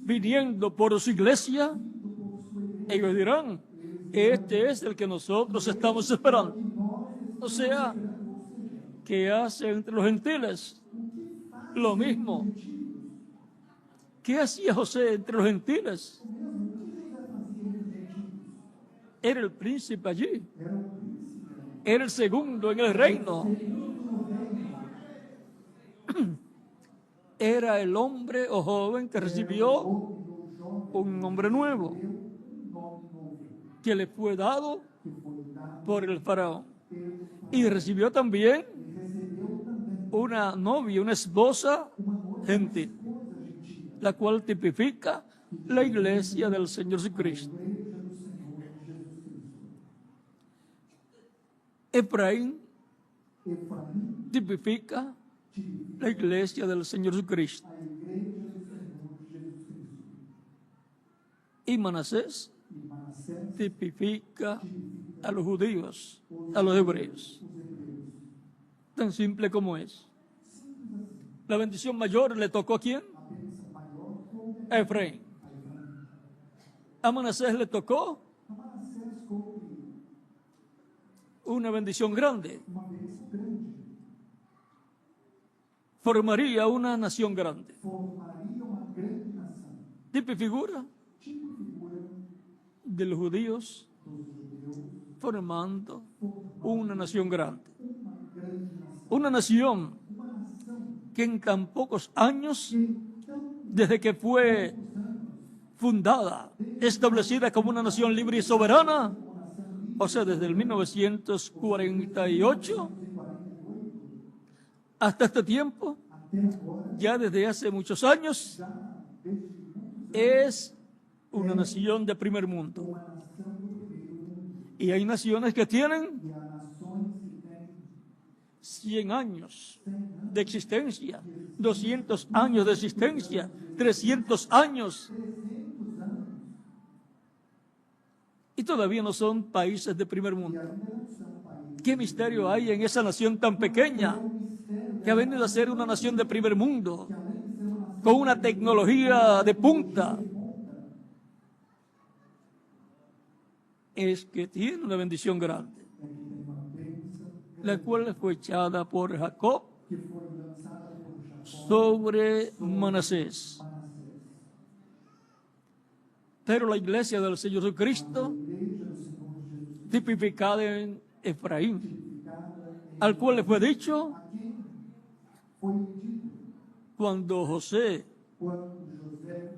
viniendo por su iglesia, ellos dirán, este es el que nosotros estamos esperando. O sea, ¿qué hace entre los gentiles? Lo mismo. ¿Qué hacía José entre los gentiles? Era el príncipe allí. Era el segundo en el reino. Era el hombre o joven que recibió un nombre nuevo que le fue dado por el faraón. Y recibió también una novia, una esposa gentil, la cual tipifica la iglesia del Señor Jesucristo. Efraín Efraim tipifica tipifica la iglesia del Señor Jesucristo. a igreja do Senhor Jesus Cristo. Y Manasés E Manassés tipifica tipifica a los judíos, a los hebreos. os hebreus. Tan simple como es. La bendición mayor le tocó a quién? A bênção maior coube A Efraín. a Efraim. A Manasés le tocó A Manassés coube una bendición grande. uma bênção grande. Formaría una nación grande. Formaria uma grande nação. Tipo y figura Tipo e figura de los judíos dos judeus. formando una nación grande. Uma grande nação. Una nación Uma nação que en tan pocos años, que tão desde que fue fundada, establecida como una nación libre y soberana, o sea, desde el 1948 hasta este tiempo, até agora ya desde hace muchos años, já desde muitos es una nación de primer mundo. uma nação do primeiro mundo. Y hay naciones que tienen E há nações que têm 100 años 100 anos, de existencia, 200 años de existencia, 300 años, 300 anos, y todavía no son países de primer e mundo. ainda não são países. ¿Qué misterio hay en esa nación tan pequeña que ha venido a ser una nación de primer mundo, Que além de ser uma nação con una tecnología de punta? de ponta, Es que tiene una bendición grande, é que tem uma bênção la cual fue echada por Jacob que foi lançada por Jacó, sobre Manasés. Manassés. Pero la iglesia del Señor Jesucristo, A igreja do Senhor Jesus, tipificada en Efraín, tipificada em al cual le fue dicho a quem foi dito cuando José quando José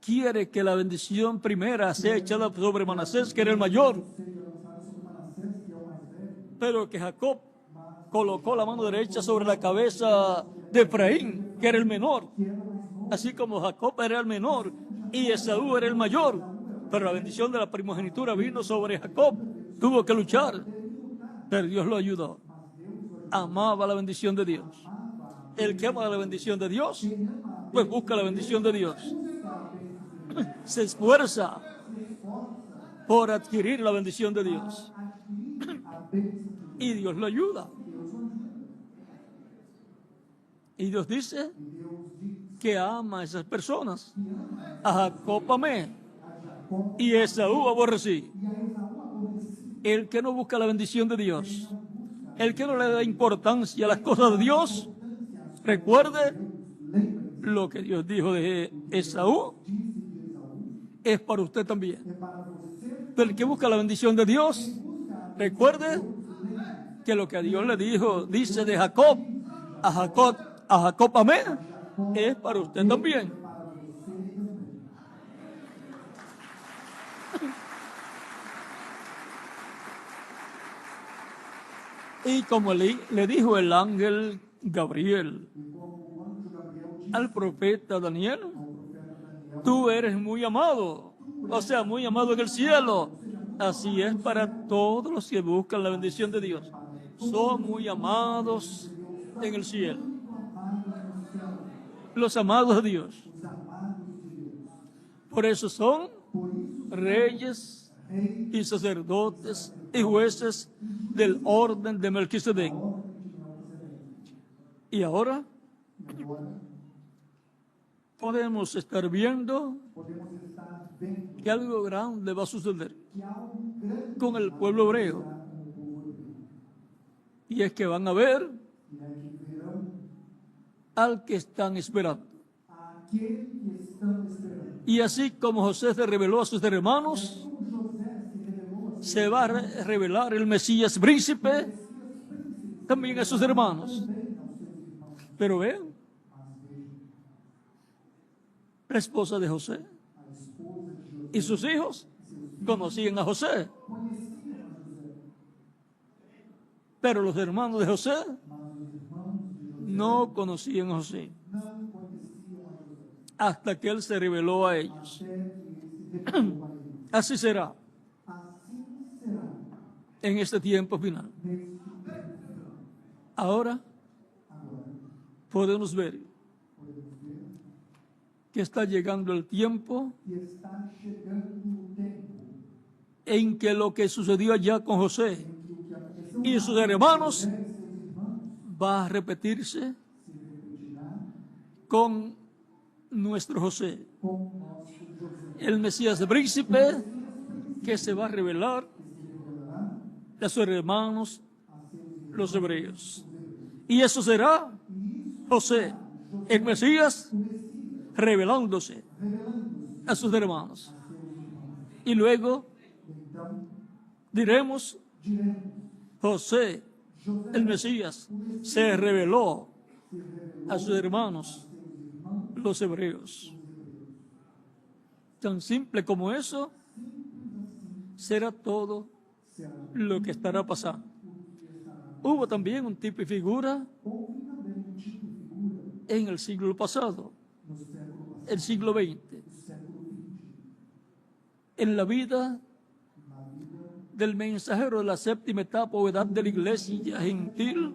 quiere que la bendición primera sea echada sobre Manasés, que era el mayor, seja lançado sobre Manassés, que é o mais velho, pero que Jacob colocó la mano derecha sobre la cabeza de Efraín, que era el menor. que era mais novo, Así como Jacob era el menor y Esaú era el mayor, pero la bendición de la primogenitura vino sobre Jacob. Tuvo que luchar, pero Dios lo ayudó. Amaba la bendición de Dios. El que ama la bendición de Dios, pues busca la bendición de Dios. Se esfuerza por adquirir la bendición de Dios. adquirir a bênção de Y Dios lo ayuda. Deus. O ajuda. Y Dios dice E Deus diz que ama a esas personas. que ama A Jacob amé a Jacó y a Esaú aborrecí. e a Esaú aborrecido. El que no busca la bendición de Dios, el que no le da importancia a las cosas de Dios, recuerde Lembre-se, lo que Dios dijo de Esaú, disse de Esaú, es para usted también. é para você, Pero el que busca la bendición de Dios, busca recuerde que lo que a Dios le dijo, dice de Jacob, a Jacob amé, es para usted también. para você também. Y como le dijo el ángel Gabriel E como o anjo Gabriel disse al profeta Daniel, ao profeta Daniel, tú eres muy amado tu o sea, muy amado en el cielo. Así es para todos los que buscan la bendición de Dios. Son muy amados en el cielo. Los amados de Dios. Por eso son reyes y sacerdotes y jueces del orden de Melquisedec. Y ahora podemos estar viendo que algo grande va a suceder con el pueblo hebreo. Y es que van a ver al que están esperando. Y así como José se reveló a sus hermanos, se va a revelar el Mesías príncipe también a sus hermanos. Pero vean, la esposa de José y sus hijos conocían a José. Pero los hermanos de José no conocían a José hasta que él se reveló a ellos. Así será en este tiempo final. Ahora podemos ver que está llegando el tiempo en que lo que sucedió allá con José y sus hermanos va a repetirse con nuestro José, el Mesías príncipe que se va a revelar a sus hermanos los hebreos. Y eso será José, el Mesías, revelándose a sus hermanos. Y luego diremos, José, el Mesías, se reveló a sus hermanos, los hebreos. Tan simple como eso será todo lo que estará pasando. Hubo también un tipo y figura en el siglo pasado, el siglo XX, en la vida del mensajero de la séptima etapa o edad de la iglesia gentil,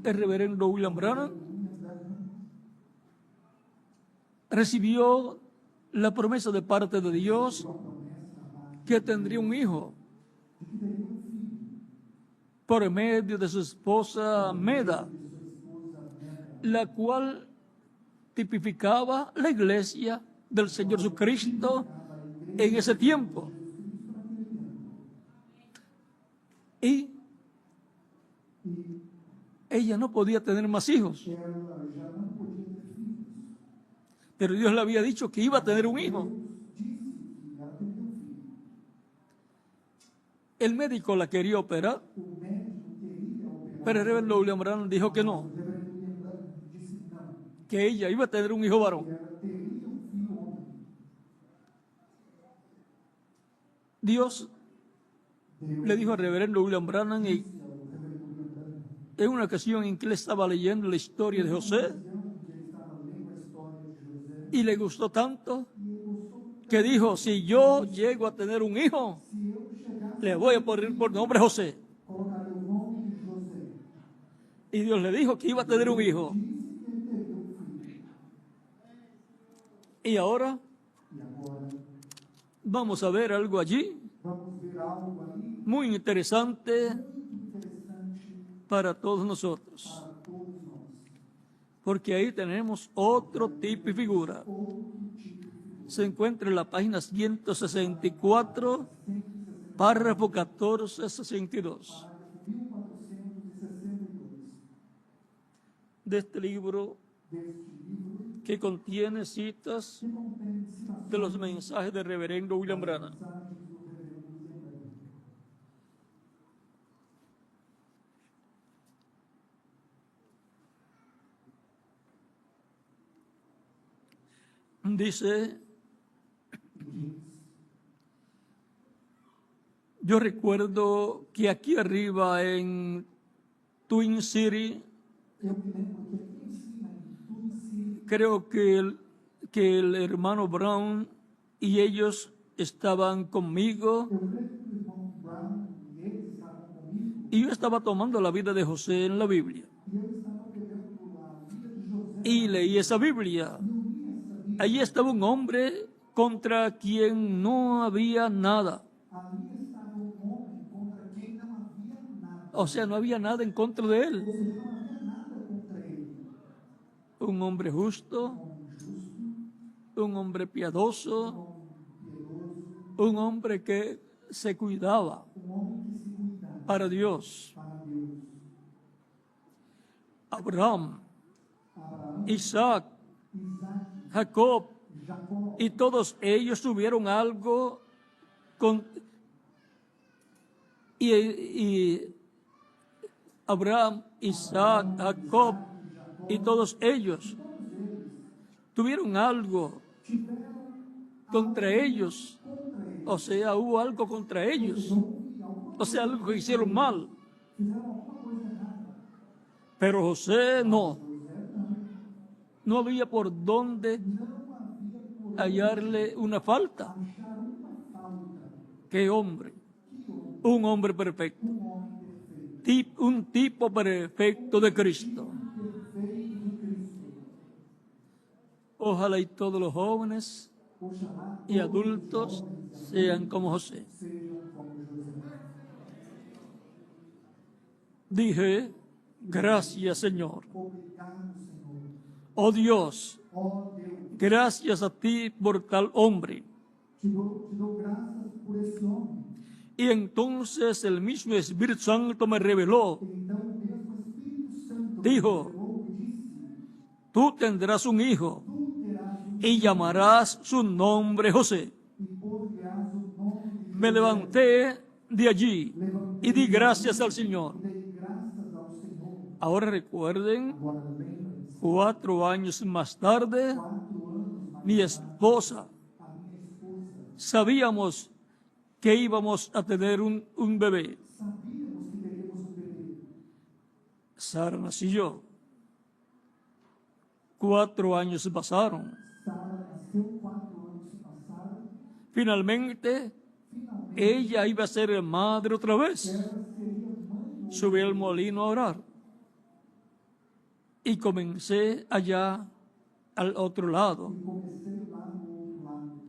el reverendo William Branham, recibió la promesa de parte de Dios que tendría un hijo por medio de su esposa Meda, la cual tipificaba la iglesia del Señor Jesucristo en ese tiempo. Y ella no podía tener más hijos. Pero Dios le había dicho que iba a tener un hijo. El médico la quería operar, pero el reverendo William Branham dijo que no, que ella iba a tener un hijo varón. Dios le dijo al reverendo William Branham en una ocasión en que él estaba leyendo la historia de José y le gustó tanto que dijo, si yo llego a tener un hijo, le voy a poner por nombre José. Y Dios le dijo que iba a tener un hijo. Y ahora vamos a ver algo allí muy interesante para todos nosotros. Porque ahí tenemos otro tipo y figura. Se encuentra en la página 164, párrafo 1462. De este libro que contiene citas de los mensajes del reverendo William Branham. Dice, yo recuerdo que aquí arriba en Twin City, creo que el hermano Brown y ellos estaban conmigo, Eu creio que o irmão Brown e eles estavam comigo, y yo estaba tomando la vida de José en la Biblia. e eu estava pegando a vida de José Y leí esa Biblia. e eu li essa Bíblia. Allí estaba un hombre contra quien no había nada. Ali estava um homem contra quem não havia nada. O sea, no había nada en contra de Ou él. seja, não havia nada contra ele. Un hombre justo, Homem justo, un hombre piadoso, homem piedoso, un hombre que se cuidaba homem que se cuidava para Dios. para Deus. Abraham, Abraão, Isaac, Isaac, Jacob, Jacó, y todos ellos tuvieron algo con... Y Abraham, Isaac, Jacob y todos ellos tuvieron algo contra ellos. O sea, hubo algo contra ellos. O sea, algo que hicieron mal. Pero José no. No había por dónde hallarle una falta. ¡Qué hombre! Un hombre perfecto. Un tipo perfecto de Cristo. Ojalá y todos los jóvenes y adultos sean como José. Dije, gracias Señor. Oh Dios, gracias a ti por tal hombre. te dou graças por esse homem. Y entonces el mismo Espíritu Santo me reveló, Então o mesmo Espírito Santo dijo, revelou e disse: tú tendrás un hijo Tu terás y llamarás su nombre José. e por-lhe-ás o nome de Me levanté de allí y di gracias al Señor. dei graças ao Senhor. Ahora recuerden, Agora lembre-se, 4 años más tarde, 4 anos mais mi esposa, a minha esposa, sabíamos que íbamos a tener un bebé. sabíamos que teríamos um bebê. Sara nació. 4 años pasaron. Sara nasceu, 4 anos se passaram. Finalmente, ella iba a ser madre otra vez. Ela seria mãe Subí al molino a orar. Y comencé allá al otro lado. e comecei lá no outro lado.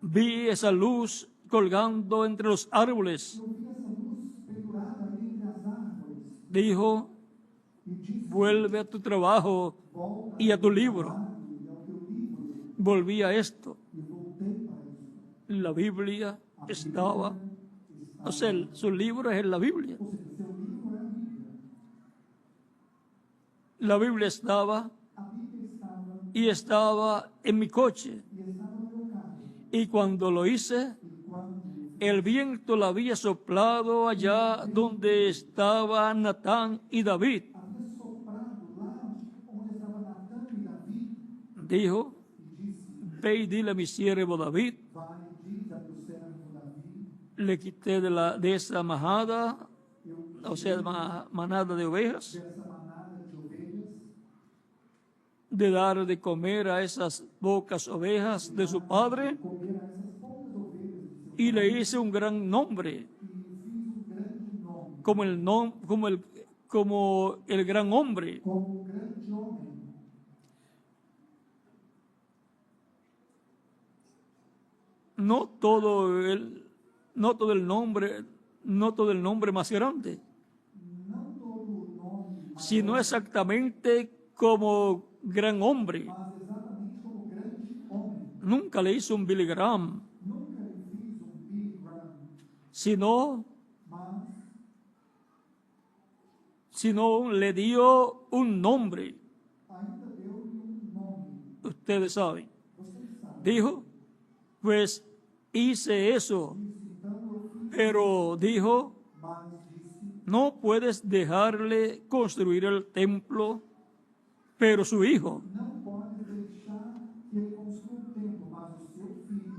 Vi esa luz colgando entre los árboles. Eu vi essa luz pendurada ali entre as árvores Dijo, e disse: vuelve a tu trabajo Volta y a tu ao libro. trabalho e ao teu livro. Volví a esto. E voltei para isso. La Biblia estaba, o sea, su libro es en la Biblia. Ou seja, seu livro é a Bíblia. La Biblia estaba A Bíblia estava y estaba en mi coche. e estava no meu carro. Y cuando lo hice, E quando el viento la había soplado allá donde estaba Natán y David. havia soprado lá onde estava Natã e Davi, Dijo, e disse: ve y dile a mi siervo David, Vai e diz a teu servo Davi, le quité de esa majada, eu o sea, manada de ovejas, dessa manada de ovelhas, de dar de comer a esas pocas ovejas de su padre, comer a essas poucas ovelhas de seu y le hice un gran nombre, e fiz grande nome, como el gran hombre. como grande homem. No todo el nombre más grande, Não todo o nome, sino exactamente como gran hombre. mas exatamente como grande homem. Nunca le hizo un Billy Graham, Nunca lhe fiz Billy Graham, sino mas le dio un nombre. ainda deu-lhe nome. Ustedes saben. Vocês sabem. Dijo, pues hice eso, Então eu fiz, pero dijo, mas disse: no puedes dejarle construir el templo, pero su hijo. Não pode deixar que ele construa o templo, mas o seu filho.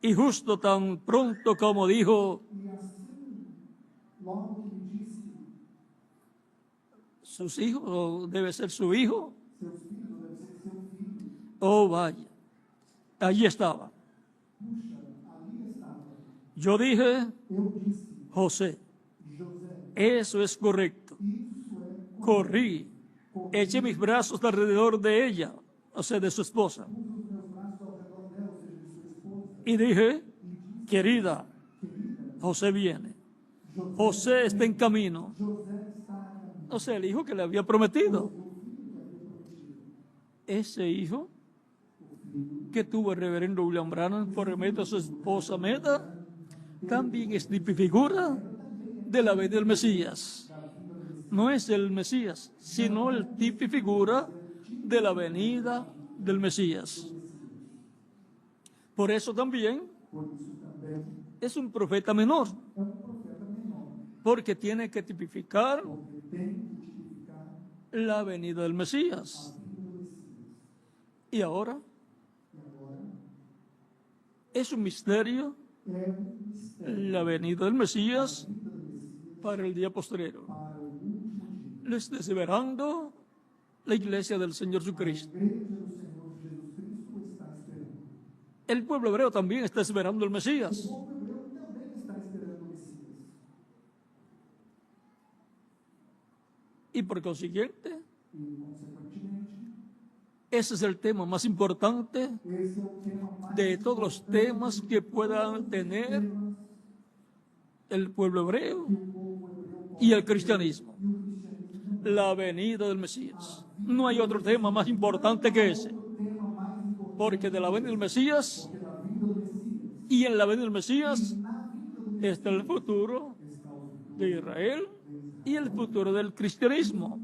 Y justo tan pronto como dijo, E assim, logo que lhe disse: sus hijos, o debe ser su hijo, Seus filhos, deve ser seu filho. Oh, vaya, allí estaba. Puxa, ali estava. Yo dije, Eu disse, José, José, eso es correcto. isso é Corrí, eché mis brazos alrededor de ella, o sea, de su esposa, pus os meus braços ao redor dela, ou seja, de sua esposa, y dije, e disse, querida, querida, José viene. José, José está en camino. José está a caminho. O sea, el hijo que le había prometido. O filho que havia prometido. Ese hijo O filho que tuvo el reverendo William Branham por remedio a su esposa Meda, también es figura de la venida del Mesías. No es el Mesías, sino el tipo y figura de la venida del Mesías. Por eso también por isso também es un profeta menor, é profeta menor, porque tiene que tipificar porque tem que tipificar la venida del Mesías. a vinda do Messias. Y ahora E agora es un misterio é mistério la venida del Mesías a vinda do Messias para el día postrero. para o último dia. Lo está esperando la iglesia del Señor A Jesucristo. igreja do Senhor Jesus Cristo está esperando. El pueblo hebreo también está esperando el Mesías. O povo hebreu também está esperando o Messias. Y por consiguiente, E, consequentemente, ese es el tema más importante esse é o tema mais de todos los importante temas de que todos puedan os tener temas el pueblo hebreo que o povo hebreu y el pode cristianismo. ter, e o cristianismo. La venida del Mesías. No hay otro tema más importante que ese. O tema mais importante Porque de la venida del Mesías que da vinda do Messias. y en la venida del Mesías Na vinda do está el futuro está o futuro de Israel y el futuro del cristianismo.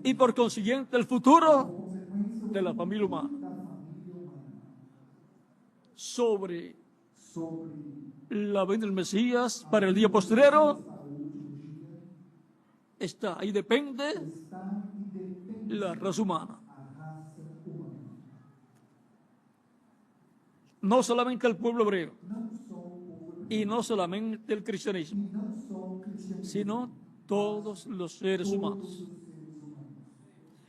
Y por consiguiente el futuro consequência de la familia humana. da família humana. Sobre Sobre la venida del Mesías para el día postrero para o último dia está, ahí depende está e depende la raza humana. a raça humana. No solamente el pueblo hebreo Não só o povo hebreu, y no solamente el e cristianismo, não só o cristianismo, sino todos los seres todos humanos. os seres humanos.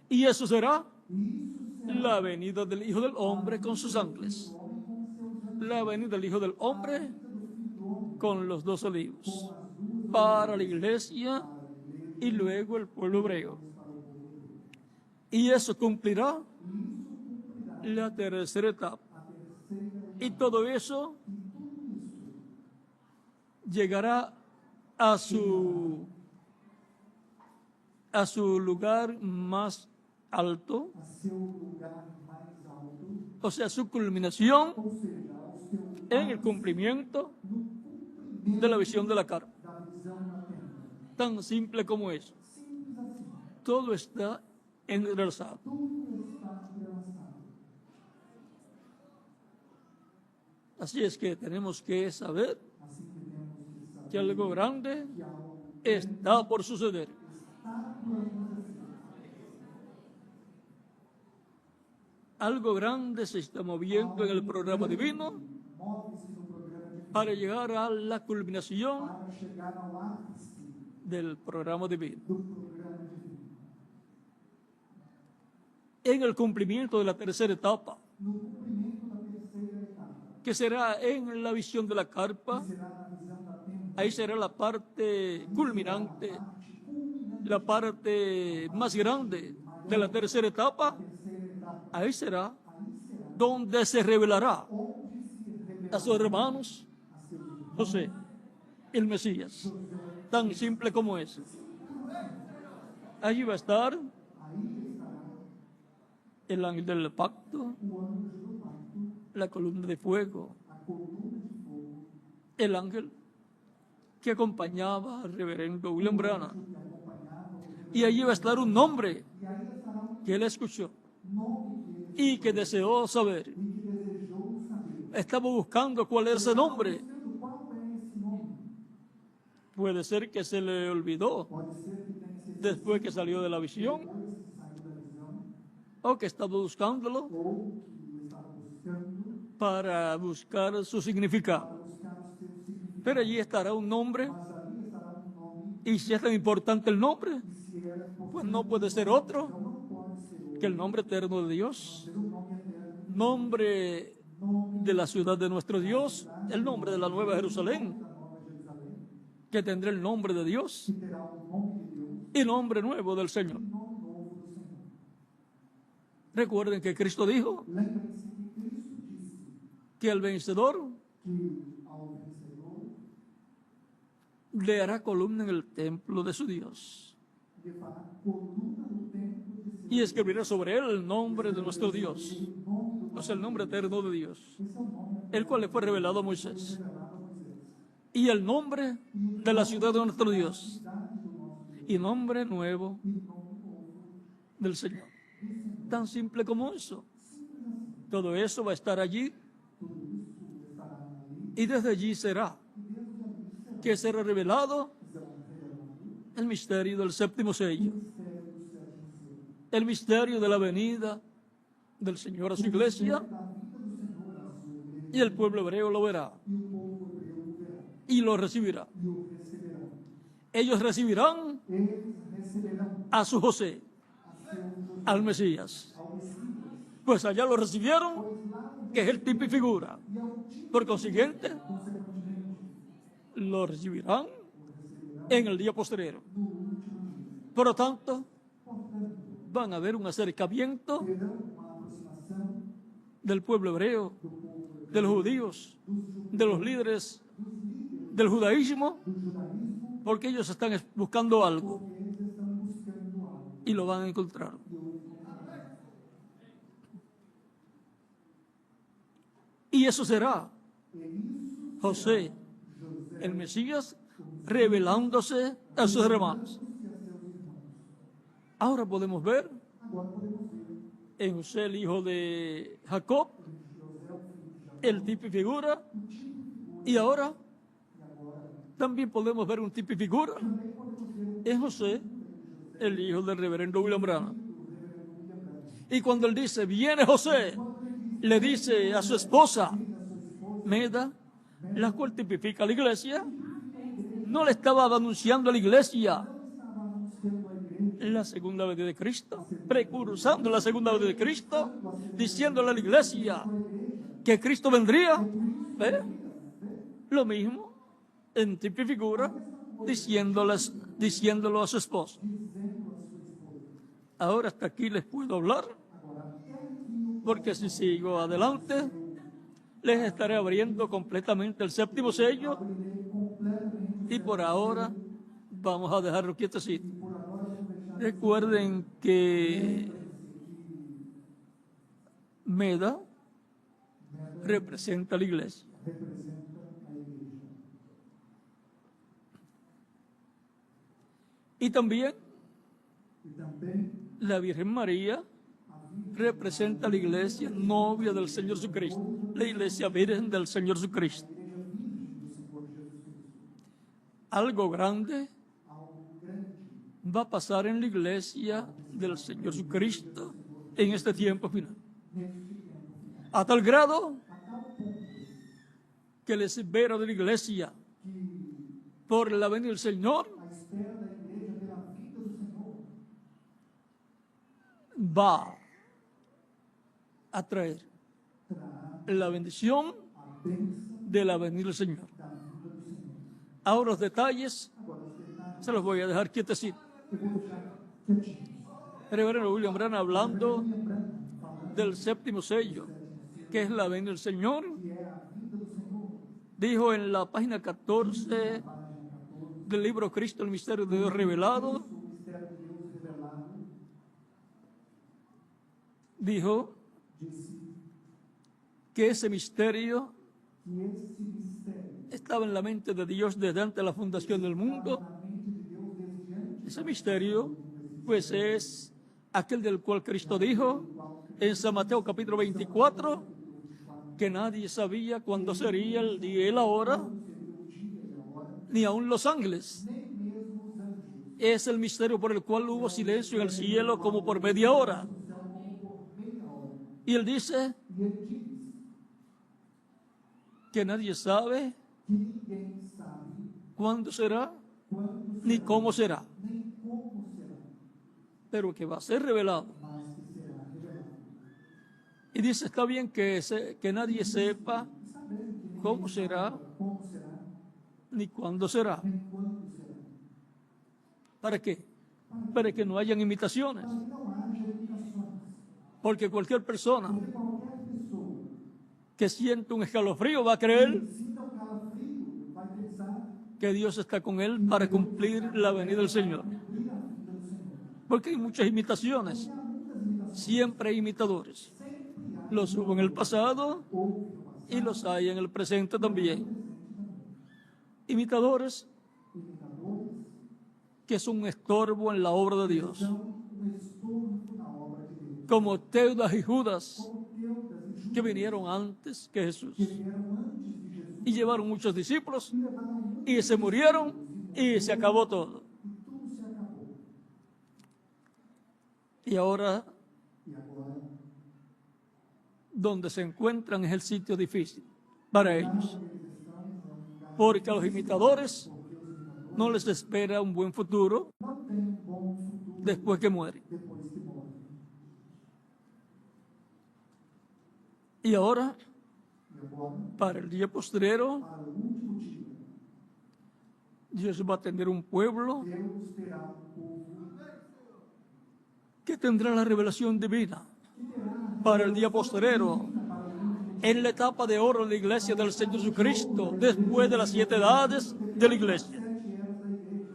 Y eso será E isso será la venida del Hijo del Hombre con sus ángeles. o homem com seus anjos, La venida del Hijo del Hombre do filho do homem, con los dos olivos. com as duas Para la iglesia para a igreja y luego el pueblo hebreo. para o povo hebreu. Y eso cumplirá E isso cumprirá la tercera etapa. a terceira Y todo eso e tudo isso llegará a su lugar más alto, a seu lugar mais alto, o sea, su culminación ou seja, ao seu en el cumplimiento no cumprimento de la visión de la carpa. da visão na terra. Tan simple como eso. Simples assim. Todo está entrelazado. Tudo está entrelaçado. Así es que tenemos que saber Assim que temos que saber que algo grande que algo está por suceder. está por acontecer. Algo grande se está moviendo en el programa divino Move-se no programa divino para llegar a la culminación para chegar ao ápice del programa divino. do programa divino. En el cumplimiento de la tercera etapa, No cumprimento da terceira etapa, que será en la visión de la carpa, que será na visão da terra, ahí será la parte culminante, parte culminante la parte más grande de la tercera etapa, da terceira etapa. ahí será Aí será donde se revelará onde se revelará a sus hermanos a seus irmãos José, el Mesías, tan simple como es. Allí va a estar Aí estará el ángel del pacto, o anjo do pacto, la columna de fuego, a coluna de fogo, el ángel que acompañaba al reverendo William Branham. que acompanhava o Y allí va a estar un nombre E aí estará um que él escuchó nome que ele y que deseó saber. e que desejou saber. Estaba buscando cuál era ese nombre. Sendo qual é esse nome? Puede ser que se le olvidó Pode ser que tenha sido después que salió de la visión, depois que saiu da visão, o que estaba buscándolo ou que o estava buscando para buscar su significado. para buscar o seu significado. Pero allí estará un nombre, Mas ali estará um nome, y si es tan importante el nombre, e se era pues no puede ser otro então não pode ser outro, que el nombre eterno de Dios, ser o nome eterno nombre de la ciudad de nuestro Dios, el nombre de la Nueva Jerusalén, da Nova Jerusalém, que tendrá el nombre de Dios que terá o nome de Deus y nombre nuevo del Señor. e nome novo do Senhor. Recuerden que Cristo dijo Lembrem-se que Cristo disse que el vencedor que ao vencedor le hará columna en el templo de su Dios lhe fará coluna no templo de seu y escribirá sobre él el nombre de nuestro Dios, o nome do o sea, el nombre eterno de Dios, esse é o nome el cual le fue revelado a Moisés, revelado a Moisés. y el nombre de la ciudad de nuestro Dios, Cidade do nosso Deus y nombre nuevo e nome novo del Señor. do Senhor. Tan simple como eso. Todo eso va a estar allí Tudo isso estará ali y desde allí será e desde ali será que será revelado revelado el misterio del séptimo sello, o mistério do sétimo selo. el misterio de la venida del Señor a su iglesia, Da vida do Senhor à sua igreja y el pueblo hebreo lo verá e o povo hebreu o verá y lo recibirá. e o receberão. Ellos recibirán Eles receberão a su José, a seu José, al Mesías, ao Messias, pues allá lo recibieron, pois lá o que es el tipo y figura. e ao tipo, Por consiguiente, consequentemente, lo recibirán en el día postrero. no último dia. Por lo tanto, Portanto, van a haber un acercamiento terão uma aproximação del pueblo hebreo, do povo hebreu, de los judíos, de los líderes del judaísmo, do judaísmo, porque ellos están buscando algo porque eles estão buscando algo y lo van a encontrar. e o encontrarão. Y eso será E isso José, José el Mesías, revelándose a sus hermanos. e a seus irmãos. Ahora podemos ver Agora podemos ver en José, el hijo de Jacob, José, o filho de Jacó, el tipo y figura, o tipo figura, y ahora e agora también podemos ver un tipo y figura também podemos ver en José, el hijo del reverendo William Branham. o reverendo William Branham. Y cuando él dice, viene José, le dice a su esposa, Meda, la cual tipifica a la iglesia, no le estaba anunciando a la iglesia Estava anunciando a igreja, la segunda venida de Cristo, precursando la segunda venida de Cristo, diciéndole a la iglesia que Cristo vendría. ¿Ve? Lo mismo en tipo y figura, diciéndolo a su esposo. Ahora hasta aquí les puedo hablar, porque si sigo adelante, les estaré abriendo completamente el séptimo sello y por ahora vamos a dejarlo quietecito. Recuerden que Meda representa a la iglesia. representa a igreja. Y también E também la Virgen María representa a la iglesia novia del Señor Jesucristo, la iglesia virgen del Señor Jesucristo. a igreja virgem do Senhor Jesus Cristo. Algo grande Algo grande va a pasar en la iglesia del Señor Jesucristo en este tiempo final. neste tempo final. A tal grado A tal ponto que la espera de la iglesia que por la venida del Señor a espera da igreja pela vinda do Senhor va a traer trará la bendición a bênção de la venida del Señor. da vinda do Senhor. Ahora los detalles Agora, os detalhes se los voy a dejar quietecitos. eu vou deixar quietinhos. Reverendo William Branham hablando William Branham falando del séptimo sello, que es la venida del Señor, que é a vinda do Senhor, dijo en la página 14 página 14, del libro Cristo, el misterio de Dios revelado, o mistério de Deus revelado, dijo disse que ese misterio que esse mistério estaba en la mente de Dios desde antes de la fundación del mundo. na mente de Deus desde antes Ese misterio, pues es aquel del cual Cristo dijo en San Mateo capítulo 24, que nadie sabía cuándo sería el día y la hora, ni aun los ángeles. Es el misterio por el cual hubo silencio en el cielo como por media hora. Y él dice e ele diz que nadie sabe que ninguém sabe cuándo será quando ni cómo será, nem como será, pero que va a ser revelado. mas que será revelado. Y dice, está bien que nadie sepa cómo será como será, ni cuándo será. nem quando será. ¿Para qué? Para que no hayan imitaciones. Para que não haja imitações. Porque cualquier persona Porque qualquer pessoa que siente un escalofrío va a creer que sinta um calafrio vai pensar que Dios está con él para cumplir la venida del Señor. cumprir a vida do Senhor. Porque hay muchas imitaciones. Há muitas imitações. Siempre hay imitadores. Sempre há Los hubo en el pasado houve no passado y los hay en el presente también. Imitadores imitadores que son un estorbo en la obra de Dios. são um estorvo na obra de Deus. Como Teudas y Judas, Como Teudas e Judas, que vinieron antes que Jesús. que vieram antes de Jesus Y llevaron muchos discípulos e levaram muitos y se murieron y se acabó todo. e tudo se acabou. Y ahora E agora, donde se encuentran es el sitio difícil para ellos. eles estão num lugar Porque a los imitadores porque os imitadores no les espera un buen futuro não têm um bom futuro después que mueren. depois que morrem. Y ahora, E agora, para el día postrero, para o último dia, Dios va a tener un pueblo Deus terá um povo que tendrá la revelación divina. que terá Para el día postrero, para o último en la etapa de oro de la iglesia del Señor Jesucristo, después de las 7 edades de la iglesia. 7 eras da igreja.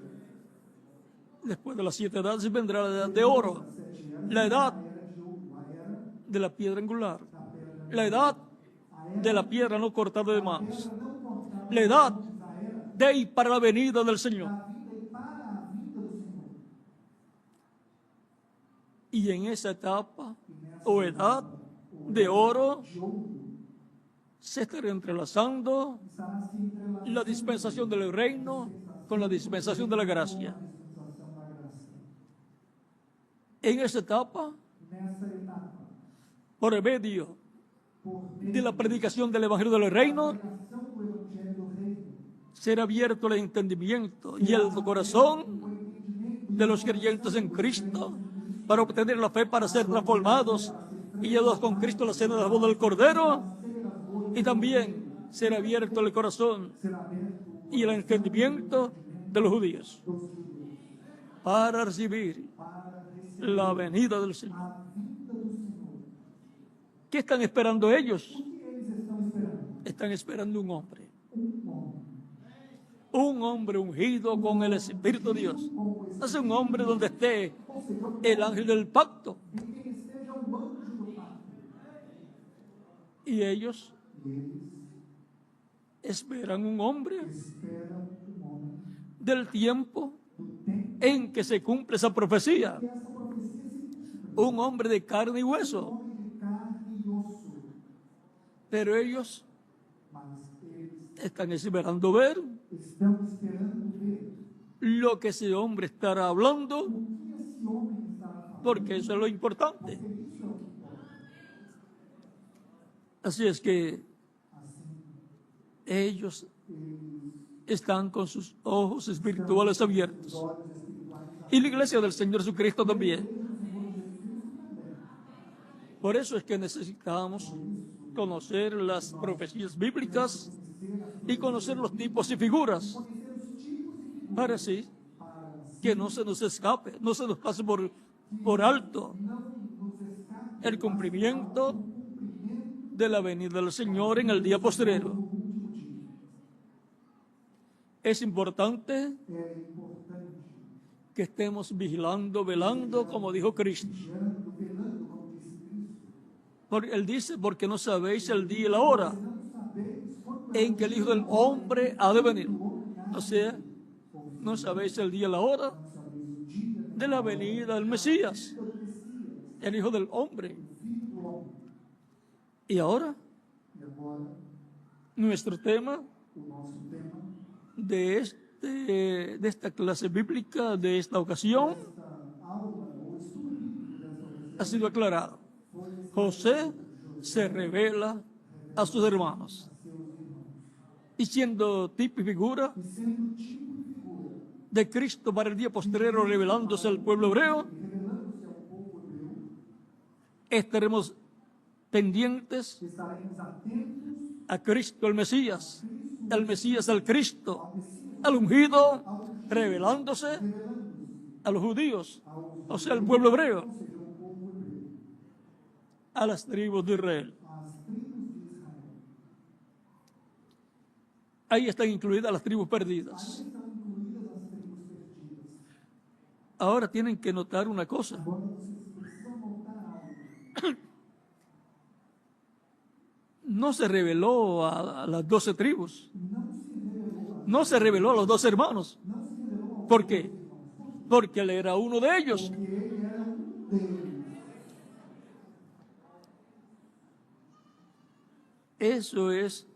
Después de las 7 edades vendrá la edad de oro, 7 eras, la edad a era de ouro, a era de la piedra angular, da pedra, la edad a era de la piedra no cortada de da manos, pedra não cortada, la edad a era de y para la venida del Señor. da vida e para a vida do Senhor. Y en esa etapa o edad de oro De ouro se estará entrelazando estará se entrelaçando la dispensación del reino con la dispensación de la gracia. a dispensação da graça. En esa etapa, Nessa etapa, por medio por de la predicación del Evangelio del Reino, pregação do Evangelho do Reino, será abierto el entendimiento y el corazón o entendimento de los creyentes en Cristo para obtener la fe para ser transformados y llevados con Cristo a la cena de la boda del Cordero. Y también será abierto el corazón será aberto y el entendimiento de los judíos dos judíos para recibir para receber la venida del Señor. a vinda do Senhor. ¿Qué están esperando ellos? O que eles estão esperando? Están esperando un hombre Homem. ungido con el Espíritu de Dios. Como esse, No es un hombre donde esté ou seja, el ángel del pacto. em quem esteja um anjo do pacto. Y ellos E eles esperan un hombre esperam homem del tiempo do tempo en que se cumple esa profecía. que essa profecia se cumpra. Un hombre de carne y hueso. Homem de carne e osso. Pero ellos Mas eles están esperando ver estão esperando ver lo que ese hombre estará hablando, o que esse homem estará falando. porque eso es lo importante. Porque isso é o que importa. Así es que Assim, ellos eles están con sus ojos espirituales os abiertos. olhos espirituais Y la iglesia del Señor Jesucristo también. Por eso es que necesitamos conocer las profecías bíblicas y conocer los tipos y figuras, para así que no se nos escape, no se nos pase por alto el cumplimiento de la venida del Señor en el día postrero. Es importante é importante, que estemos vigilando, velando, como dijo Cristo. velando, como disse Cristo. Él dice, porque no sabéis el día y la hora Não sabeis quando en que el Hijo del Hombre ha de venir. O sea, no sabéis el día y la hora sabeis o dia de la venida del Mesías, do Messias, el Hijo del Hombre. Filho do homem. Y ahora, E agora, nuestro tema o nosso tema, de esta clase bíblica, de esta ocasión, esta aula ou estudo bíblico desta ocasião, ha sido aclarado. José se revela a sus hermanos. a seus irmãos. Y siendo tipo y figura E sendo tipo e figura, de Cristo para el día postrero, revelándose al pueblo hebreo, e revelando-se ao povo hebreu, estaremos pendientes estaremos atentos a Cristo el Mesías al Cristo, al ungido, revelándose a los judíos, o sea, al pueblo hebreo, ou seja, o povo hebreu, a las tribus de Israel. as tribos de Israel. Ahí están incluidas las tribus Aí perdidas. estão incluídas as tribos perdidas. Ahora tienen que notar una cosa. Agora vocês precisam notar algo. No se reveló a las 12 tribus. Não se revelou No se reveló a a los 2 hermanos. não se revelou aos ¿Por qué? irmãos, Porque él era uno de ellos. porque ele era deles. Eso es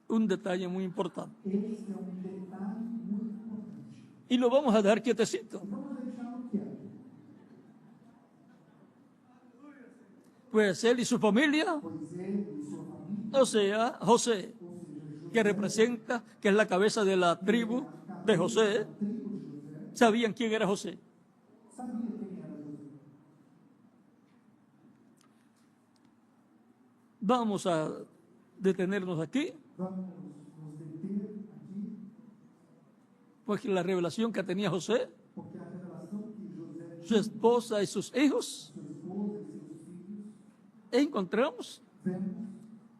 un detalle muy importante. Esse é detalhe muito importante. Y lo vamos a dejar quietecito. Vamos deixá-lo quieto. Pues él y su familia, Pois ele e sua família, o sea, José, que representa, que es la cabeza de la tribu de José, tribo de José, sabían quién era José. sabia quem era José. Vamos a detenernos aquí, Vamos nos deter aqui, porque la revelación que tenía José, porque a revelação que José su esposa y sus hijos, sua esposa e seus filhos, encontramos vemos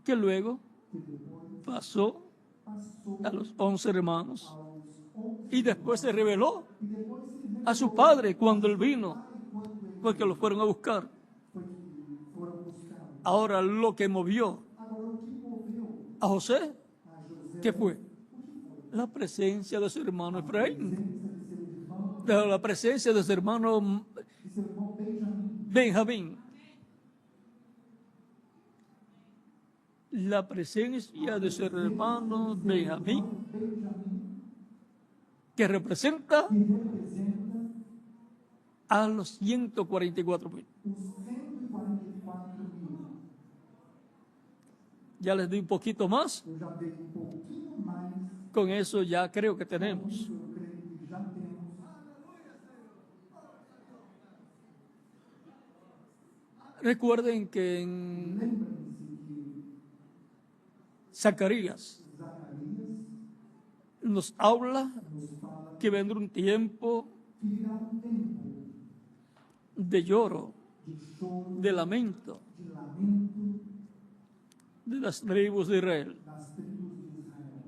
que luego que depois pasó passou a los 11 hermanos aos 11 y después se reveló e depois se revelou a su padre cuando él vino, quando ele porque lo fueron a buscar. foi que foram buscar. Ahora lo que movió Agora, o que moveu a José, a José, ¿qué fue? o que foi? La presencia de su hermano Efraín, De seu irmão, de la presencia de su hermano de seu irmão Benjamim. Benjamín. La presencia de su hermano Benjamín, Benjamim, que representa que representa a los 144,000. os 144.000. Ya les doy un poquito más, Eu já dei pouquinho mais, con eso ya creo que tenemos. isso eu creio que já temos. Recuerden que en Lembrem-se que Zacarías Zacarias nos habla nos fala que vendrá un tiempo que virá tempo de lloro, de choro, de lamento de lamento de las tribus de Israel. das tribos de Israel.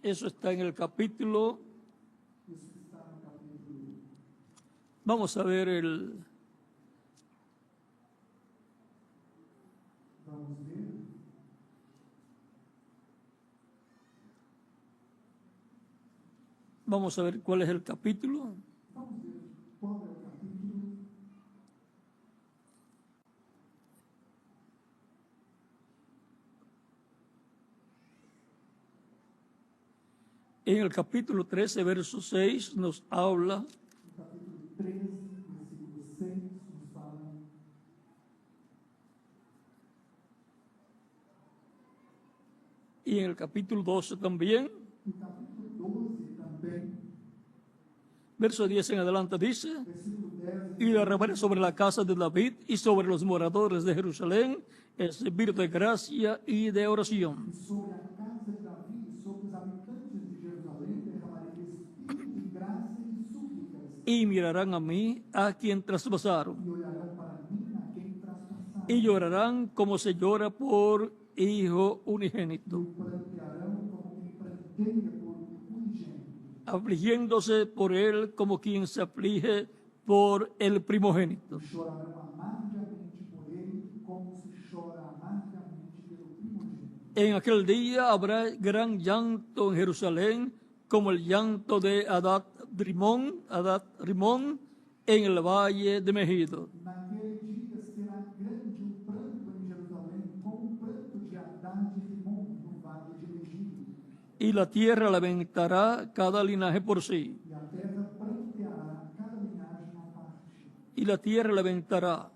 Eso está en el capítulo. Isso está no capítulo. Vamos a ver el Vamos ver. Vamos a ver cuál es el capítulo. Vamos ver qual é o capítulo. En el capítulo 13, verso 6, nos habla No capítulo 13, versículo 6, nos fala. y en el capítulo 12 también, No capítulo 12 também, verso 10 en adelante dice, versículo 10. y derramaré sobre la casa de David y sobre los moradores de Jerusalén espíritu de gracia y de oración. Sobre a casa de Davi e sobre os habitantes de Jerusalém derramarei espírito de graça e súplicas, Y mirarán a mí, a quien traspasaron, e olharão para mim a quem traspassaram, y llorarán como se llora por hijo unigénito, prantearão como quem pranteia por um unigênito, afligiéndose por él como quien se aflige por el primogénito. chorarão amargamente por ele, como se chora amargamente pelo primogênito. En aquel día habrá gran llanto en Jerusalén, como el llanto de Adad-Rimón en el valle de Megido. Naquele dia será grande o pranto em Jerusalém, como o pranto de Adad e Rimon no vale de Megido. Y la tierra lamentará cada linaje por sí. E a terra pranteará cada linhagem à parte. Y la tierra lamentará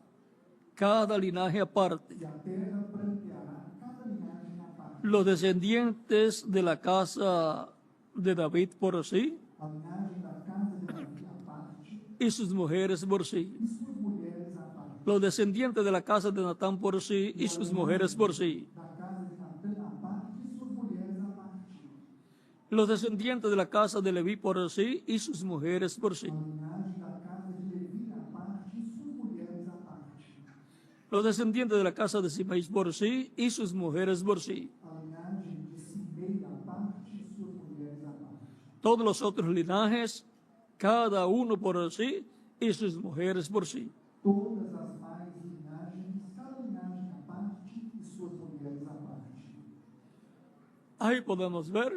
cada linaje aparte. E a terra pranteará cada linhagem à parte. Los descendientes de la casa de David por sí a linhagem da casa de Davi à parte y sus mujeres por sí. e suas mulheres à parte. Los descendientes de la casa de Natán por sí y sus mujeres por sí. Da casa de Natã à parte e suas mulheres à parte. Los descendientes de la casa de Leví por sí y sus mujeres por sí. A linhagem da casa de Levi à parte e suas mulheres à parte. Los descendientes de la casa de Simei por sí y sus mujeres por sí. A linhagem de Simei à parte e suas mulheres à parte. Todos los otros linajes, cada uno por sí y sus mujeres por sí. Todas as mais linhagens, cada linhagem à parte e suas mulheres à parte. Ahí podemos ver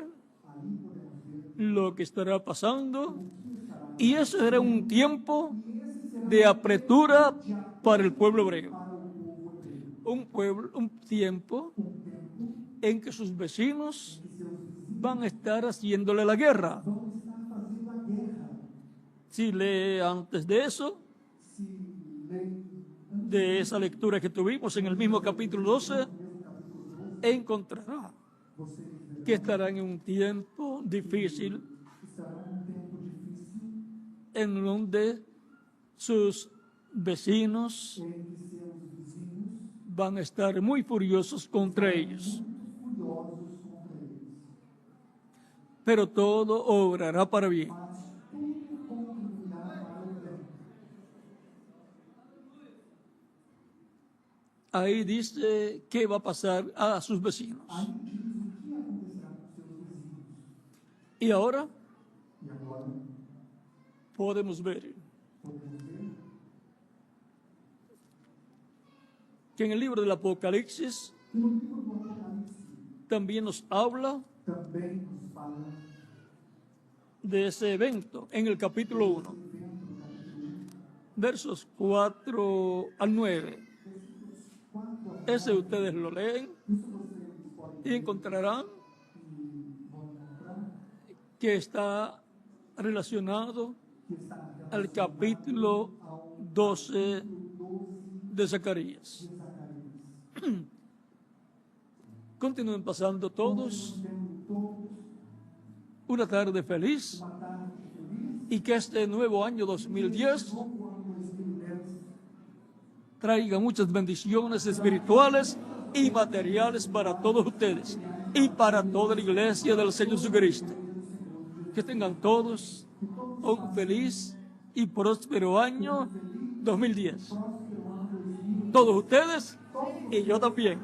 Ali podemos ver lo que estará pasando o que estará. y eso será un tiempo E esse será de apertura para el pueblo hebreo. para o povo hebreu. Un tiempo Tempo en que sus vecinos que seus vizinhos van a estar haciéndole la guerra. vão estar fazendo a guerra. Si lee antes de eso, Se leem de esa lectura que tuvimos en el mismo capítulo 12, no mesmo capítulo 12, encontrará vocês verão que estarán en un tiempo difícil que estará um tempo difícil en donde sus vecinos em que seus vizinhos van a estar muy furiosos contra ellos. muito furiosos contra eles. Pero todo obrará para bien. Mas tudo contribuirá para o bem. Ahí dice qué va a pasar a sus vecinos. Aí diz o que acontecerá com seus vizinhos. Y ahora E agora podemos ver podemos ver que en el libro del Apocalipsis que no livro do Apocalipse también nos habla também nos fala de ese evento en el capítulo 1, do evento do capítulo 1, versos 4 al 9. versículos 4 a 9. Ese ustedes lo leen Isso vocês podem y encontrarán e vão encontrar que está relacionado que está al capítulo 12 de Zacarías. de Zacarias. Continúen pasando todos Tendo todos una tarde feliz uma tarde feliz. y que este nuevo año 2010 Novo ano 2010 traiga muchas bendiciones espirituales y materiales para todos ustedes y para toda la iglesia del Señor Jesucristo. Que tengan todos un feliz y próspero año 2010. Todos ustedes y yo también.